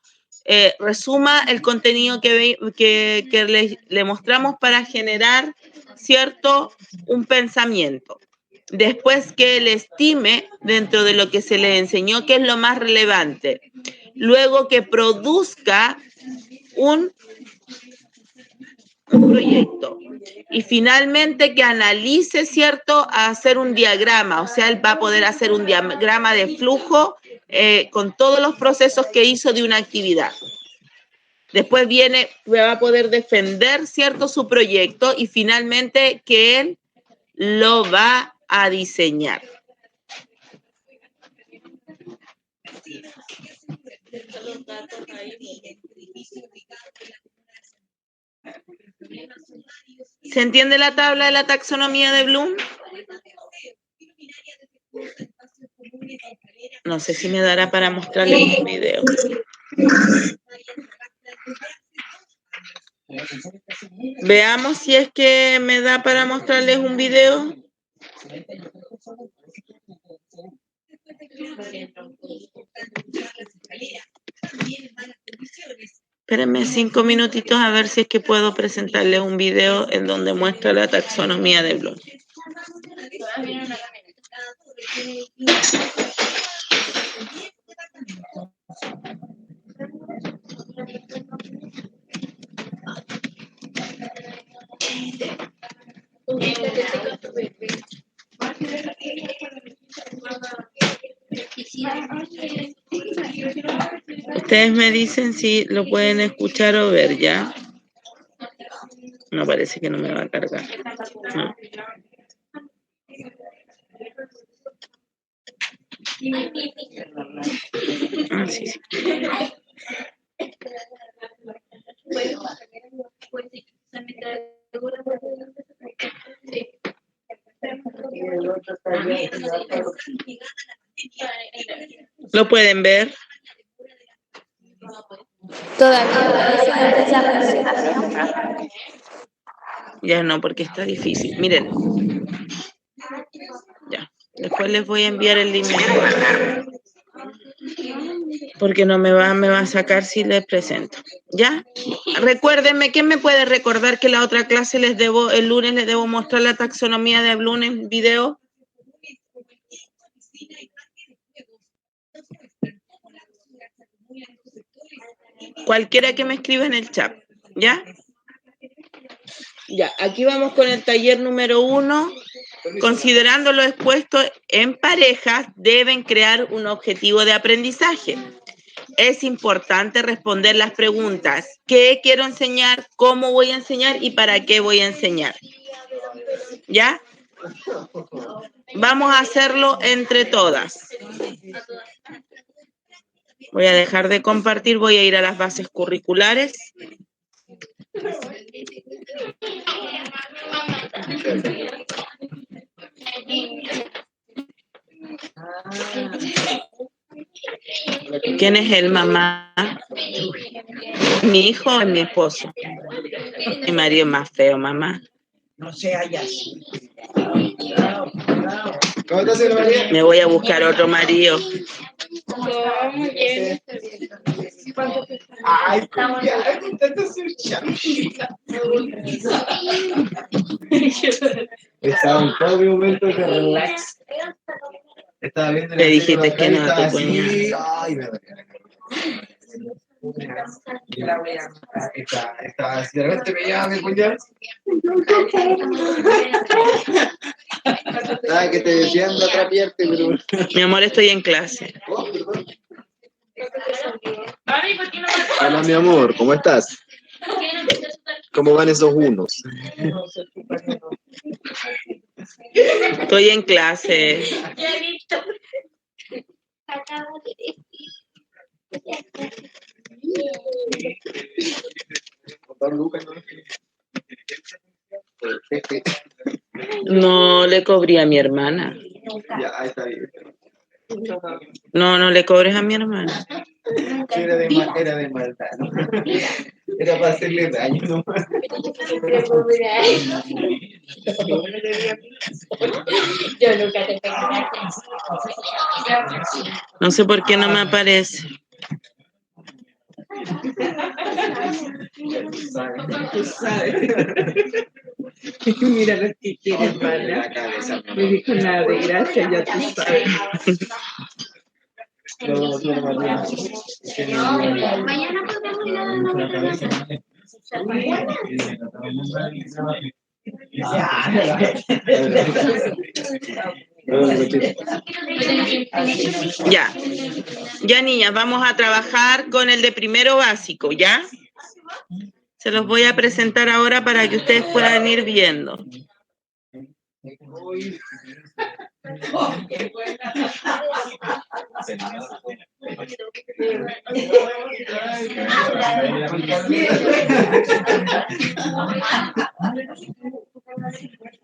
resuma el contenido que le mostramos para generar, ¿cierto?, un pensamiento. Después que él estime dentro de lo que se le enseñó qué es lo más relevante. Luego que produzca un proyecto. Y finalmente que analice, ¿cierto?, a hacer un diagrama. O sea, él va a poder hacer un diagrama de flujo con todos los procesos que hizo de una actividad. Después va a poder defender, ¿cierto?, su proyecto y finalmente que él lo va a diseñar. ¿Se entiende la tabla de la taxonomía de Bloom? No sé si me dará para mostrarles un video. Veamos si es que me da para mostrarles un video. Espérenme 5 minutitos a ver si es que puedo presentarles un video en donde muestra la taxonomía de Bloom. Ustedes me dicen si lo pueden escuchar o ver, ¿ya? No, parece que no me va a cargar. No. Ah, sí, sí. ¿Lo pueden ver? Todavía. Ya no, porque está difícil. Miren. Ya. Después les voy a enviar el link. Porque no me va a sacar si les presento. ¿Ya? Recuérdenme, ¿quién me puede recordar que la otra clase el lunes les debo mostrar la taxonomía de Bloom en video? Cualquiera que me escriba en el chat, ¿ya? Ya, aquí vamos con el taller número 1. Considerando lo expuesto en parejas, deben crear un objetivo de aprendizaje. Es importante responder las preguntas. ¿Qué quiero enseñar? ¿Cómo voy a enseñar? ¿Y para qué voy a enseñar? ¿Ya? Vamos a hacerlo entre todas. Voy a dejar de compartir, voy a ir a las bases curriculares. ¿Quién es él, mamá? ¿Mi hijo o mi esposo? Mi marido es más feo, mamá. No sea así. Me voy a buscar otro marido. Ay, ya, intento ser chamita. Estaba en todo mi momento de relax. Estaba viendo. Le dijiste que no te ponía. Ay, me Estaba, si de repente me llama mi puñal. Ah, que te decían de atrapiarte, pero. Mi amor, estoy en clase. Oh, hola, mi amor, ¿cómo estás? ¿Cómo van esos unos? Estoy en clase. No le cobré a mi hermana. Ya, ahí está bien. No le cobres a mi hermana. Era de maldad, ¿no? Era para hacerle daño, ¿no? Yo nunca te pegué. No sé por qué no me aparece. Tú sabes. Mira lo que quiere, hermana. Me dijo nada de gracias, ya tú sabes. Mañana podemos ir a Ya niñas, vamos a trabajar con el de primero básico, ¿ya? Se los voy a presentar ahora para que ustedes puedan ir viendo.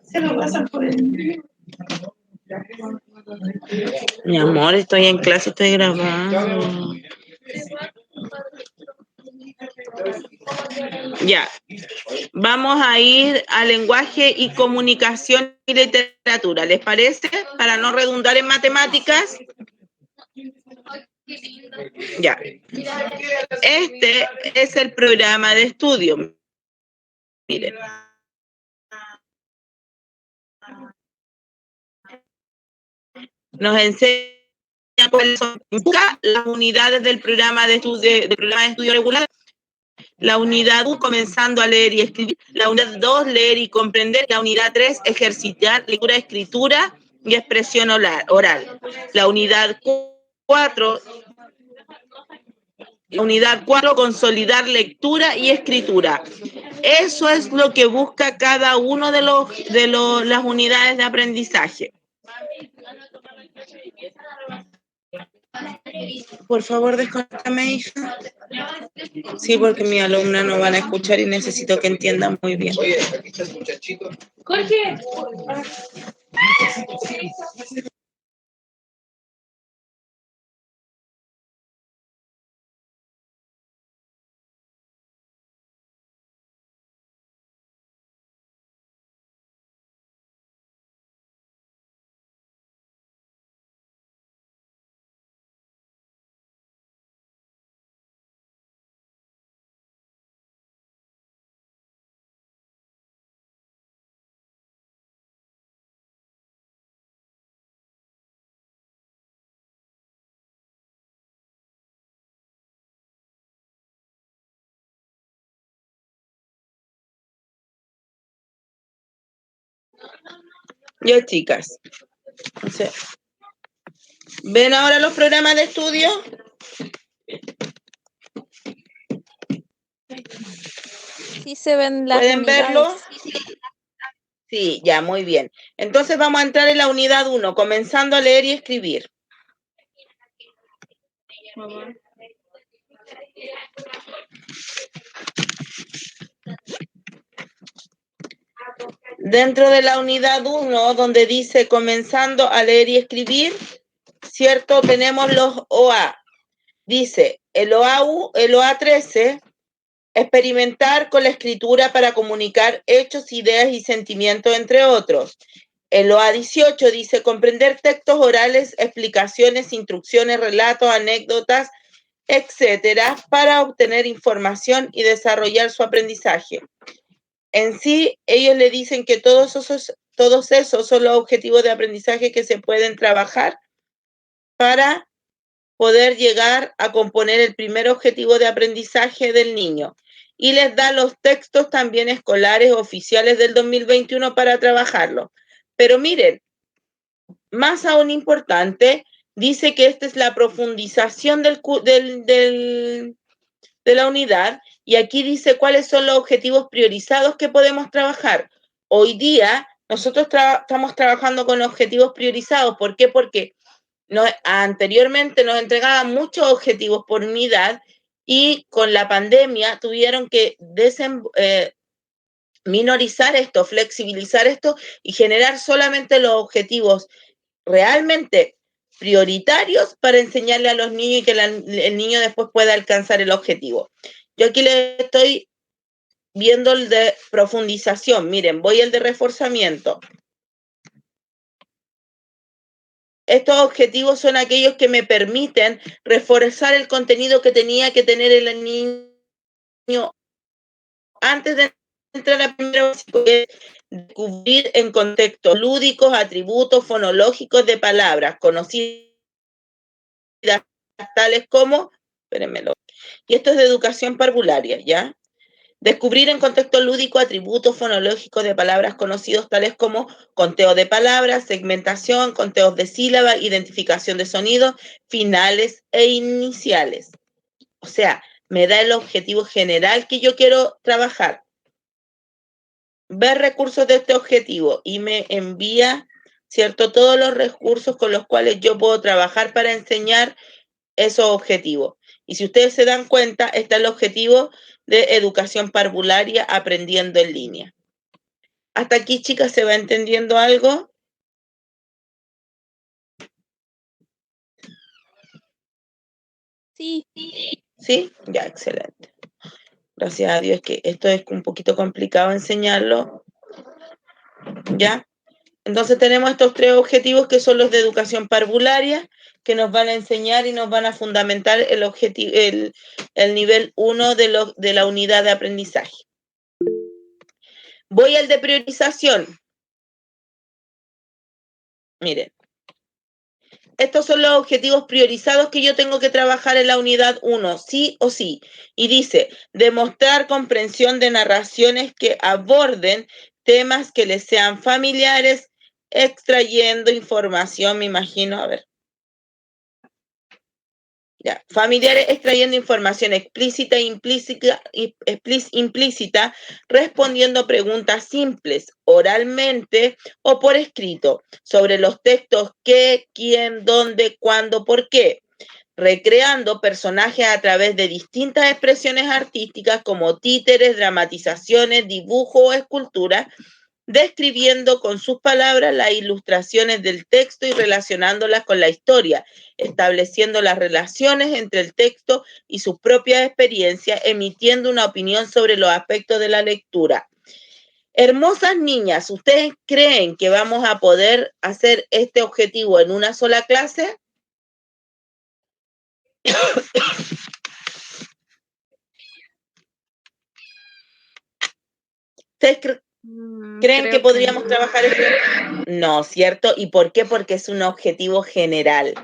Se lo pasan por el... Mi amor, estoy en clase, estoy grabando. Ya. Vamos a ir a lenguaje y comunicación y literatura. ¿Les parece? Para no redundar en matemáticas. Ya. Este es el programa de estudio. Miren. Nos enseña cuáles son las unidades del programa de estudio regular. La unidad 1, comenzando a leer y escribir. La unidad 2, leer y comprender. La unidad 3, ejercitar lectura, escritura y expresión oral. La unidad 4, consolidar lectura y escritura. Eso es lo que busca cada uno de las unidades de aprendizaje. Por favor, desconéctame, hija. Sí, porque mi alumna no van a escuchar y necesito que entiendan muy bien. Oye, aquí está el muchachito. Jorge. Ya, chicas. ¿Ven ahora los programas de estudio? Sí se ven las ¿Pueden unidades. verlo? Sí, ya, muy bien. Entonces vamos a entrar en la unidad 1, comenzando a leer y escribir. Dentro de la unidad 1, donde dice comenzando a leer y escribir, ¿cierto? Tenemos los OA. Dice, el OA 13, experimentar con la escritura para comunicar hechos, ideas y sentimientos, entre otros. El OA 18 dice, comprender textos orales, explicaciones, instrucciones, relatos, anécdotas, etcétera, para obtener información y desarrollar su aprendizaje. En sí, ellos le dicen que todos esos son los objetivos de aprendizaje que se pueden trabajar para poder llegar a componer el primer objetivo de aprendizaje del niño. Y les da los textos también escolares oficiales del 2021 para trabajarlo. Pero miren, más aún importante, dice que esta es la profundización de la unidad, y aquí dice cuáles son los objetivos priorizados que podemos trabajar. Hoy día nosotros estamos trabajando con objetivos priorizados. ¿Por qué? Porque anteriormente nos entregaban muchos objetivos por unidad y con la pandemia tuvieron que minorizar esto, flexibilizar esto y generar solamente los objetivos realmente prioritarios para enseñarle a los niños y que el niño después pueda alcanzar el objetivo. Yo aquí les estoy viendo el de profundización. Miren, voy al de reforzamiento. Estos objetivos son aquellos que me permiten reforzar el contenido que tenía que tener el niño antes de entrar a primero básico, descubrir en contextos lúdicos atributos fonológicos de palabras conocidas tales como, espérenmelo, y esto es de educación parvularia, ¿ya? Descubrir en contexto lúdico atributos fonológicos de palabras conocidos tales como conteo de palabras, segmentación, conteos de sílabas, identificación de sonidos, finales e iniciales. O sea, me da el objetivo general que yo quiero trabajar. Ver recursos de este objetivo y me envía, ¿cierto?, todos los recursos con los cuales yo puedo trabajar para enseñar esos objetivos. Y si ustedes se dan cuenta, está el objetivo de educación parvularia aprendiendo en línea. ¿Hasta aquí, chicas, se va entendiendo algo? Sí. ¿Sí? Ya, excelente. Gracias a Dios que esto es un poquito complicado enseñarlo. ¿Ya? Entonces tenemos estos 3 objetivos que son los de educación parvularia, que nos van a enseñar y nos van a fundamentar el nivel 1 de la unidad de aprendizaje. Voy al de priorización. Miren. Estos son los objetivos priorizados que yo tengo que trabajar en la unidad 1, sí o sí. Y dice, demostrar comprensión de narraciones que aborden temas que les sean familiares, extrayendo información, me imagino, a ver. Ya, familiares extrayendo información explícita e implícita, respondiendo preguntas simples, oralmente o por escrito, sobre los textos qué, quién, dónde, cuándo, por qué, recreando personajes a través de distintas expresiones artísticas como títeres, dramatizaciones, dibujo o esculturas, describiendo con sus palabras las ilustraciones del texto y relacionándolas con la historia, estableciendo las relaciones entre el texto y sus propias experiencias, emitiendo una opinión sobre los aspectos de la lectura. Hermosas niñas, ¿ustedes creen que vamos a poder hacer este objetivo en una sola clase? ¿Ustedes creen que Creo que podríamos no. trabajar esto? No, ¿cierto? ¿Y por qué? Porque es un objetivo general.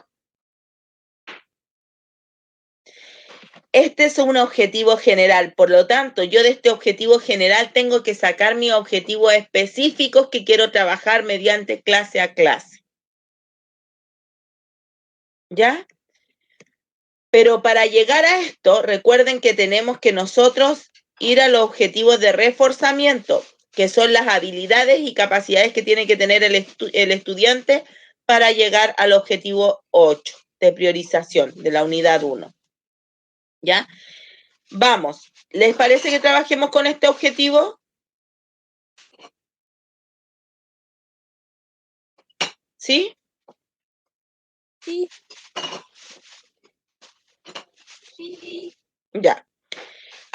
Este es un objetivo general, por lo tanto, yo de este objetivo general tengo que sacar mis objetivos específicos que quiero trabajar mediante clase a clase. ¿Ya? Pero para llegar a esto, recuerden que tenemos que nosotros ir a los objetivos de reforzamiento, que son las habilidades y capacidades que tiene que tener el estudiante para llegar al objetivo 8 de priorización de la unidad 1. ¿Ya? Vamos, ¿les parece que trabajemos con este objetivo? ¿Sí? Sí. Ya.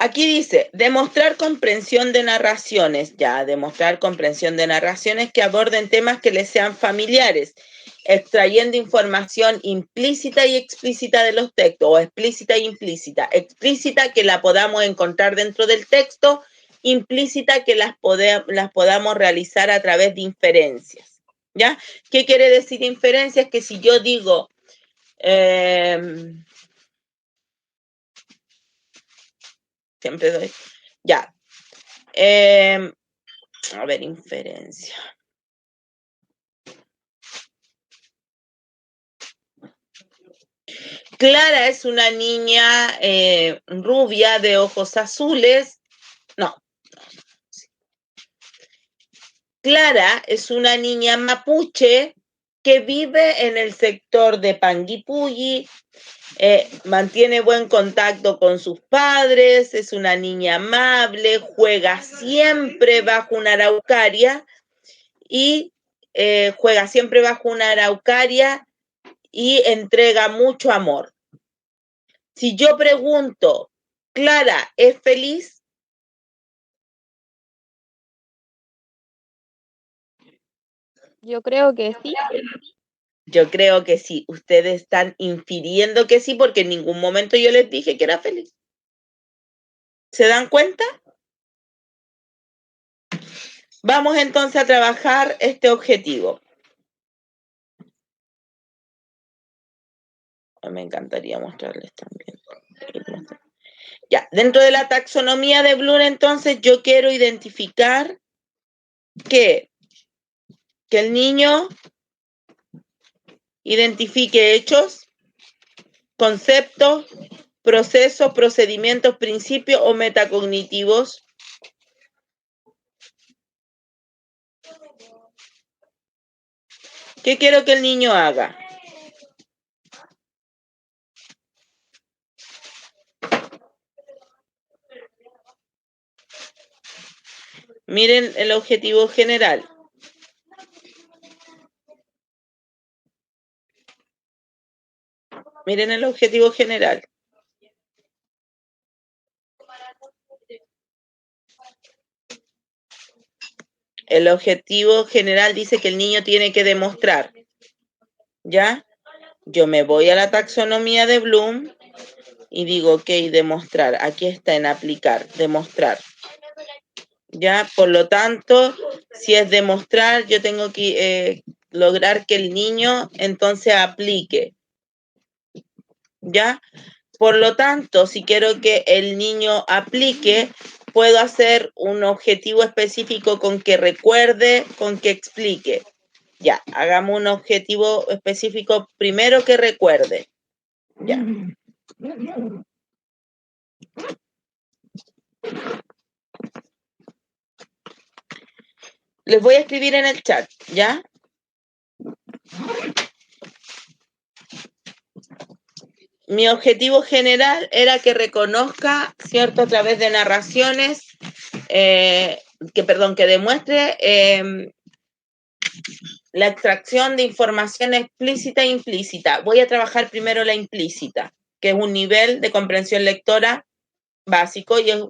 Aquí dice, demostrar comprensión de narraciones. Ya, demostrar comprensión de narraciones que aborden temas que les sean familiares, extrayendo información implícita y explícita de los textos, o explícita e implícita. Explícita que la podamos encontrar dentro del texto, implícita que las podamos realizar a través de inferencias. ¿Ya? ¿Qué quiere decir inferencias? Que si yo digo... siempre doy... Ya. A ver, inferencia. Clara es una niña rubia de ojos azules. No. Clara es una niña mapuche que vive en el sector de Panguipulli, mantiene buen contacto con sus padres, es una niña amable, juega siempre bajo una araucaria y entrega mucho amor. Si yo pregunto, ¿Clara es feliz? Yo creo que sí. Yo creo que sí. Ustedes están infiriendo que sí porque en ningún momento yo les dije que era feliz. ¿Se dan cuenta? Vamos entonces a trabajar este objetivo. Me encantaría mostrarles también. Ya, dentro de la taxonomía de Bloom, entonces yo quiero identificar que el niño identifique hechos, conceptos, procesos, procedimientos, principios o metacognitivos. ¿Qué quiero que el niño haga? Miren el objetivo general. Miren el objetivo general. El objetivo general dice que el niño tiene que demostrar, ¿ya? Yo me voy a la taxonomía de Bloom y digo, ok, demostrar. Aquí está en aplicar, demostrar. ¿Ya? Por lo tanto, si es demostrar, yo tengo que lograr que el niño entonces aplique. ¿Ya? Por lo tanto, si quiero que el niño aplique, puedo hacer un objetivo específico con que recuerde, con que explique. Ya, hagamos un objetivo específico primero que recuerde. Ya. Les voy a escribir en el chat, ¿ya? Mi objetivo general era que reconozca, ¿cierto? A través de narraciones, que demuestre la extracción de información explícita e implícita. Voy a trabajar primero la implícita, que es un nivel de comprensión lectora básico y es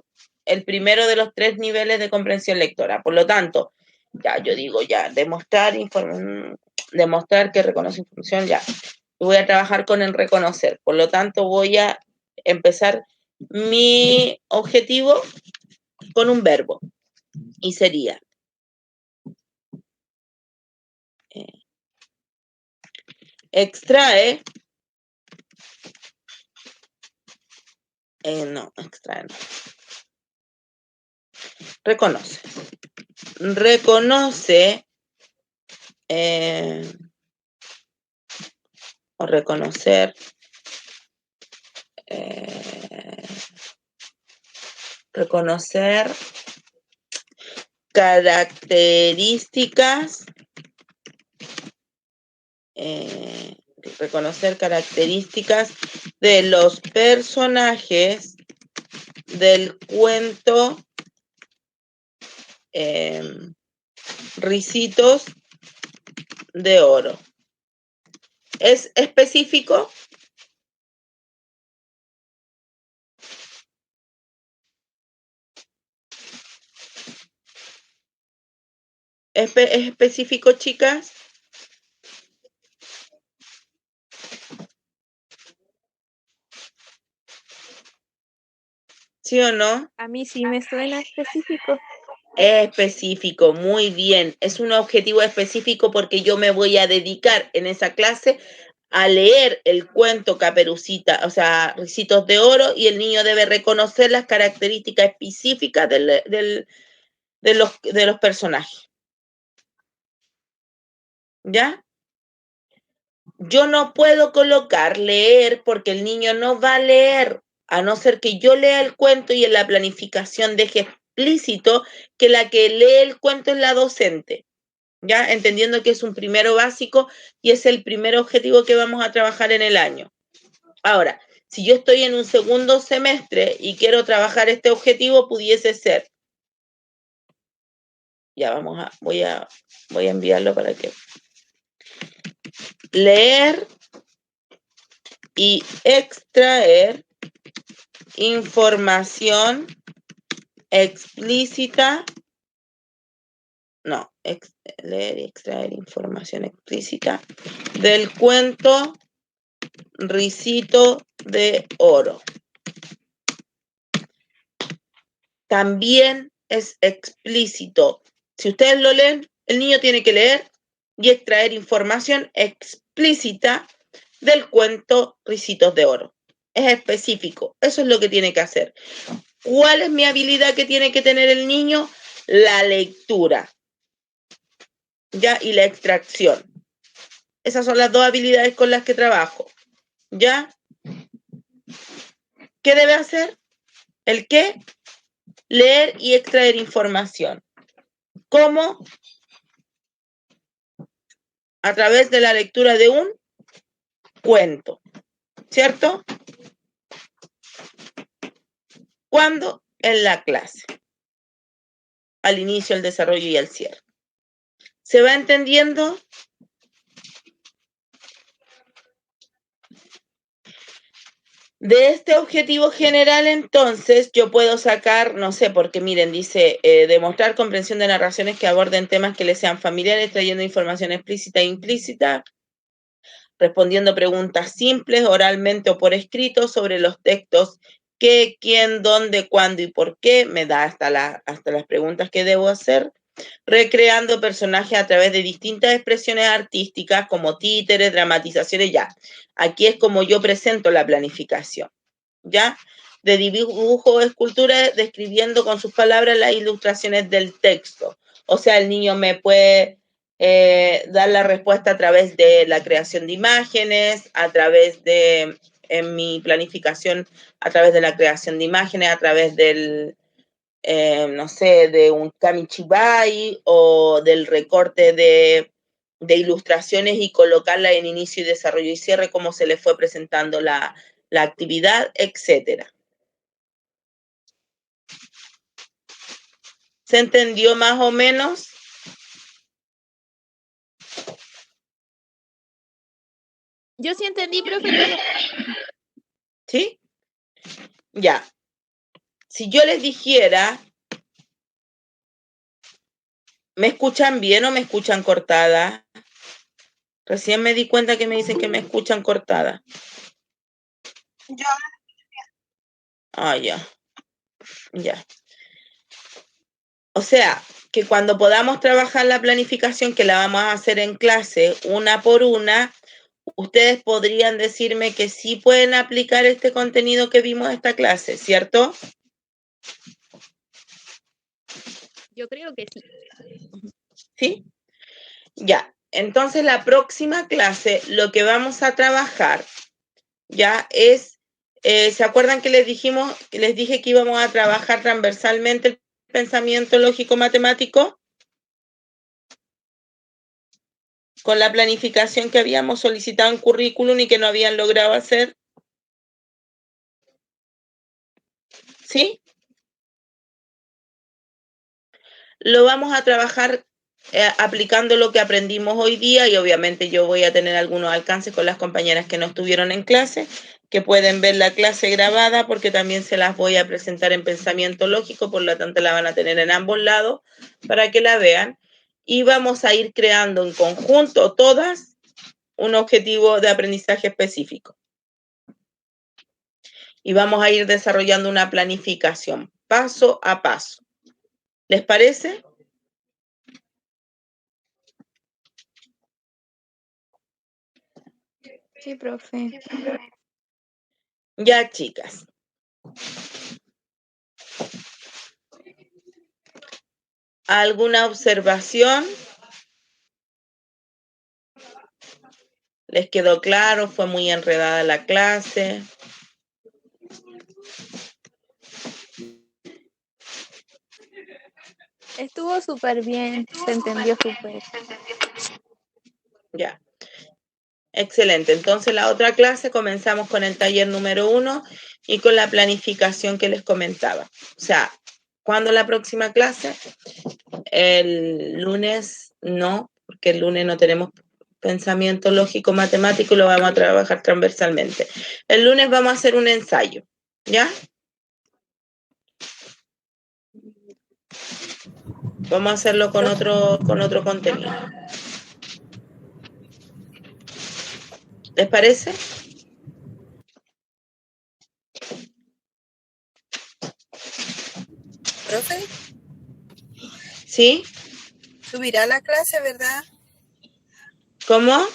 el primero de los 3 niveles de comprensión lectora. Por lo tanto, ya yo digo, ya, demostrar que reconoce información, ya. Y voy a trabajar con el reconocer. Por lo tanto, voy a empezar mi objetivo con un verbo. Y sería extrae, extrae no. Reconoce. Reconoce o reconocer reconocer características de los personajes del cuento Ricitos de Oro. ¿Es específico? ¿Es específico, chicas? ¿Sí o no? A mí sí me suena específico. Es específico, muy bien. Es un objetivo específico porque yo me voy a dedicar en esa clase a leer el cuento Caperucita, o sea, Ricitos de Oro, y el niño debe reconocer las características específicas de los personajes. ¿Ya? Yo no puedo colocar leer porque el niño no va a leer, a no ser que yo lea el cuento y en la planificación deje explícito que la que lee el cuento es la docente. ¿Ya? Entendiendo que es un primero básico y es el primer objetivo que vamos a trabajar en el año. Ahora, si yo estoy en un segundo semestre y quiero trabajar este objetivo, pudiese ser. Ya voy a enviarlo para que leer y extraer información explícita. No, leer y extraer información explícita del cuento Ricito de Oro. También es explícito. Si ustedes lo leen, el niño tiene que leer y extraer información explícita del cuento Ricitos de Oro. Es específico. Eso es lo que tiene que hacer. ¿Cuál es mi habilidad que tiene que tener el niño? La lectura. ¿Ya? Y la extracción. Esas son las 2 habilidades con las que trabajo. ¿Ya? ¿Qué debe hacer? ¿El qué? Leer y extraer información. ¿Cómo? A través de la lectura de un cuento. ¿Cierto? ¿Cuándo? En la clase. Al inicio, el desarrollo y el cierre. ¿Se va entendiendo? De este objetivo general, entonces, yo puedo sacar, no sé, porque miren, dice, demostrar comprensión de narraciones que aborden temas que les sean familiares, trayendo información explícita e implícita, respondiendo preguntas simples, oralmente o por escrito, sobre los textos qué, quién, dónde, cuándo y por qué, me da hasta las preguntas que debo hacer, recreando personajes a través de distintas expresiones artísticas como títeres, dramatizaciones, ya. Aquí es como yo presento la planificación, ¿ya? De dibujo o escultura, describiendo con sus palabras las ilustraciones del texto. O sea, el niño me puede dar la respuesta a través de la creación de imágenes, a través de, en mi planificación, a través de la creación de imágenes, a través del, no sé, de un kamichibai o del recorte de ilustraciones y colocarla en inicio y desarrollo y cierre, como se le fue presentando la actividad, etcétera. ¿Se entendió más o menos? Yo sí entendí, profe, todo. ¿Sí? Ya. Si yo les dijera, ¿me escuchan bien o me escuchan cortada? Recién me di cuenta que me dicen que me escuchan cortada. Yo. Ah, ya. Ya. O sea, que cuando podamos trabajar la planificación, que la vamos a hacer en clase una por una, ustedes podrían decirme que sí pueden aplicar este contenido que vimos en esta clase, ¿cierto? Yo creo que sí. ¿Sí? Ya. Entonces, la próxima clase, lo que vamos a trabajar, ya es, ¿se acuerdan que les dije que íbamos a trabajar transversalmente el pensamiento lógico-matemático? Con la planificación que habíamos solicitado en currículum y que no habían logrado hacer. ¿Sí? Lo vamos a trabajar aplicando lo que aprendimos hoy día y obviamente yo voy a tener algunos alcances con las compañeras que no estuvieron en clase, que pueden ver la clase grabada porque también se las voy a presentar en pensamiento lógico, por lo tanto la van a tener en ambos lados para que la vean. Y vamos a ir creando en conjunto todas un objetivo de aprendizaje específico. Y vamos a ir desarrollando una planificación paso a paso. ¿Les parece? Sí, profe. Ya, chicas. ¿Alguna observación? ¿Les quedó claro? ¿Fue muy enredada la clase? Estuvo súper bien, se entendió súper. Ya. Excelente. Entonces, la otra clase comenzamos con el taller número 1 y con la planificación que les comentaba. O sea, ¿cuándo la próxima clase? El lunes no, porque el lunes no tenemos pensamiento lógico matemático y lo vamos a trabajar transversalmente. El lunes vamos a hacer un ensayo, ¿ya? Vamos a hacerlo con otro contenido. ¿Les parece? ¿Profe? ¿Sí? ¿Subirá la clase, verdad? ¿Cómo?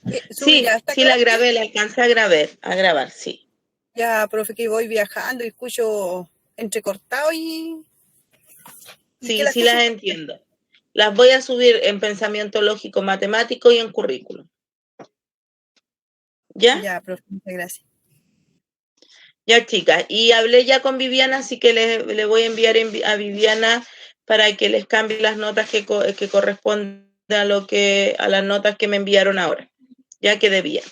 Sí, ¿Subirá esta sí la clase? grabé, la alcancé a grabar, sí. Ya, profe, que voy viajando y escucho entrecortado y Sí, que sí las entiendo. Las voy a subir en pensamiento lógico matemático y en currículum. ¿Ya? Ya, profe, muchas gracias. Ya, chicas. Y hablé ya con Viviana, así que le voy a enviar a Viviana para que les cambie las notas que corresponden a las notas que me enviaron ahora. Ya que debía.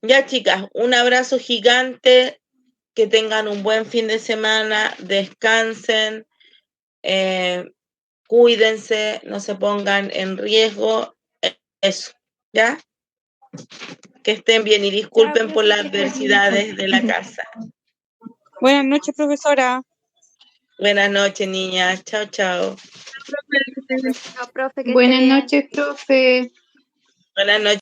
Ya, chicas, un abrazo gigante. Que tengan un buen fin de semana. Descansen. Cuídense, no se pongan en riesgo Eso, ¿ya? Que estén bien y disculpen por las adversidades de la casa. Buenas noches, profesora. Buenas noches, niñas. Chao, chao. Chao, profe, que esté Buenas bien. noches, profe. Buenas noches.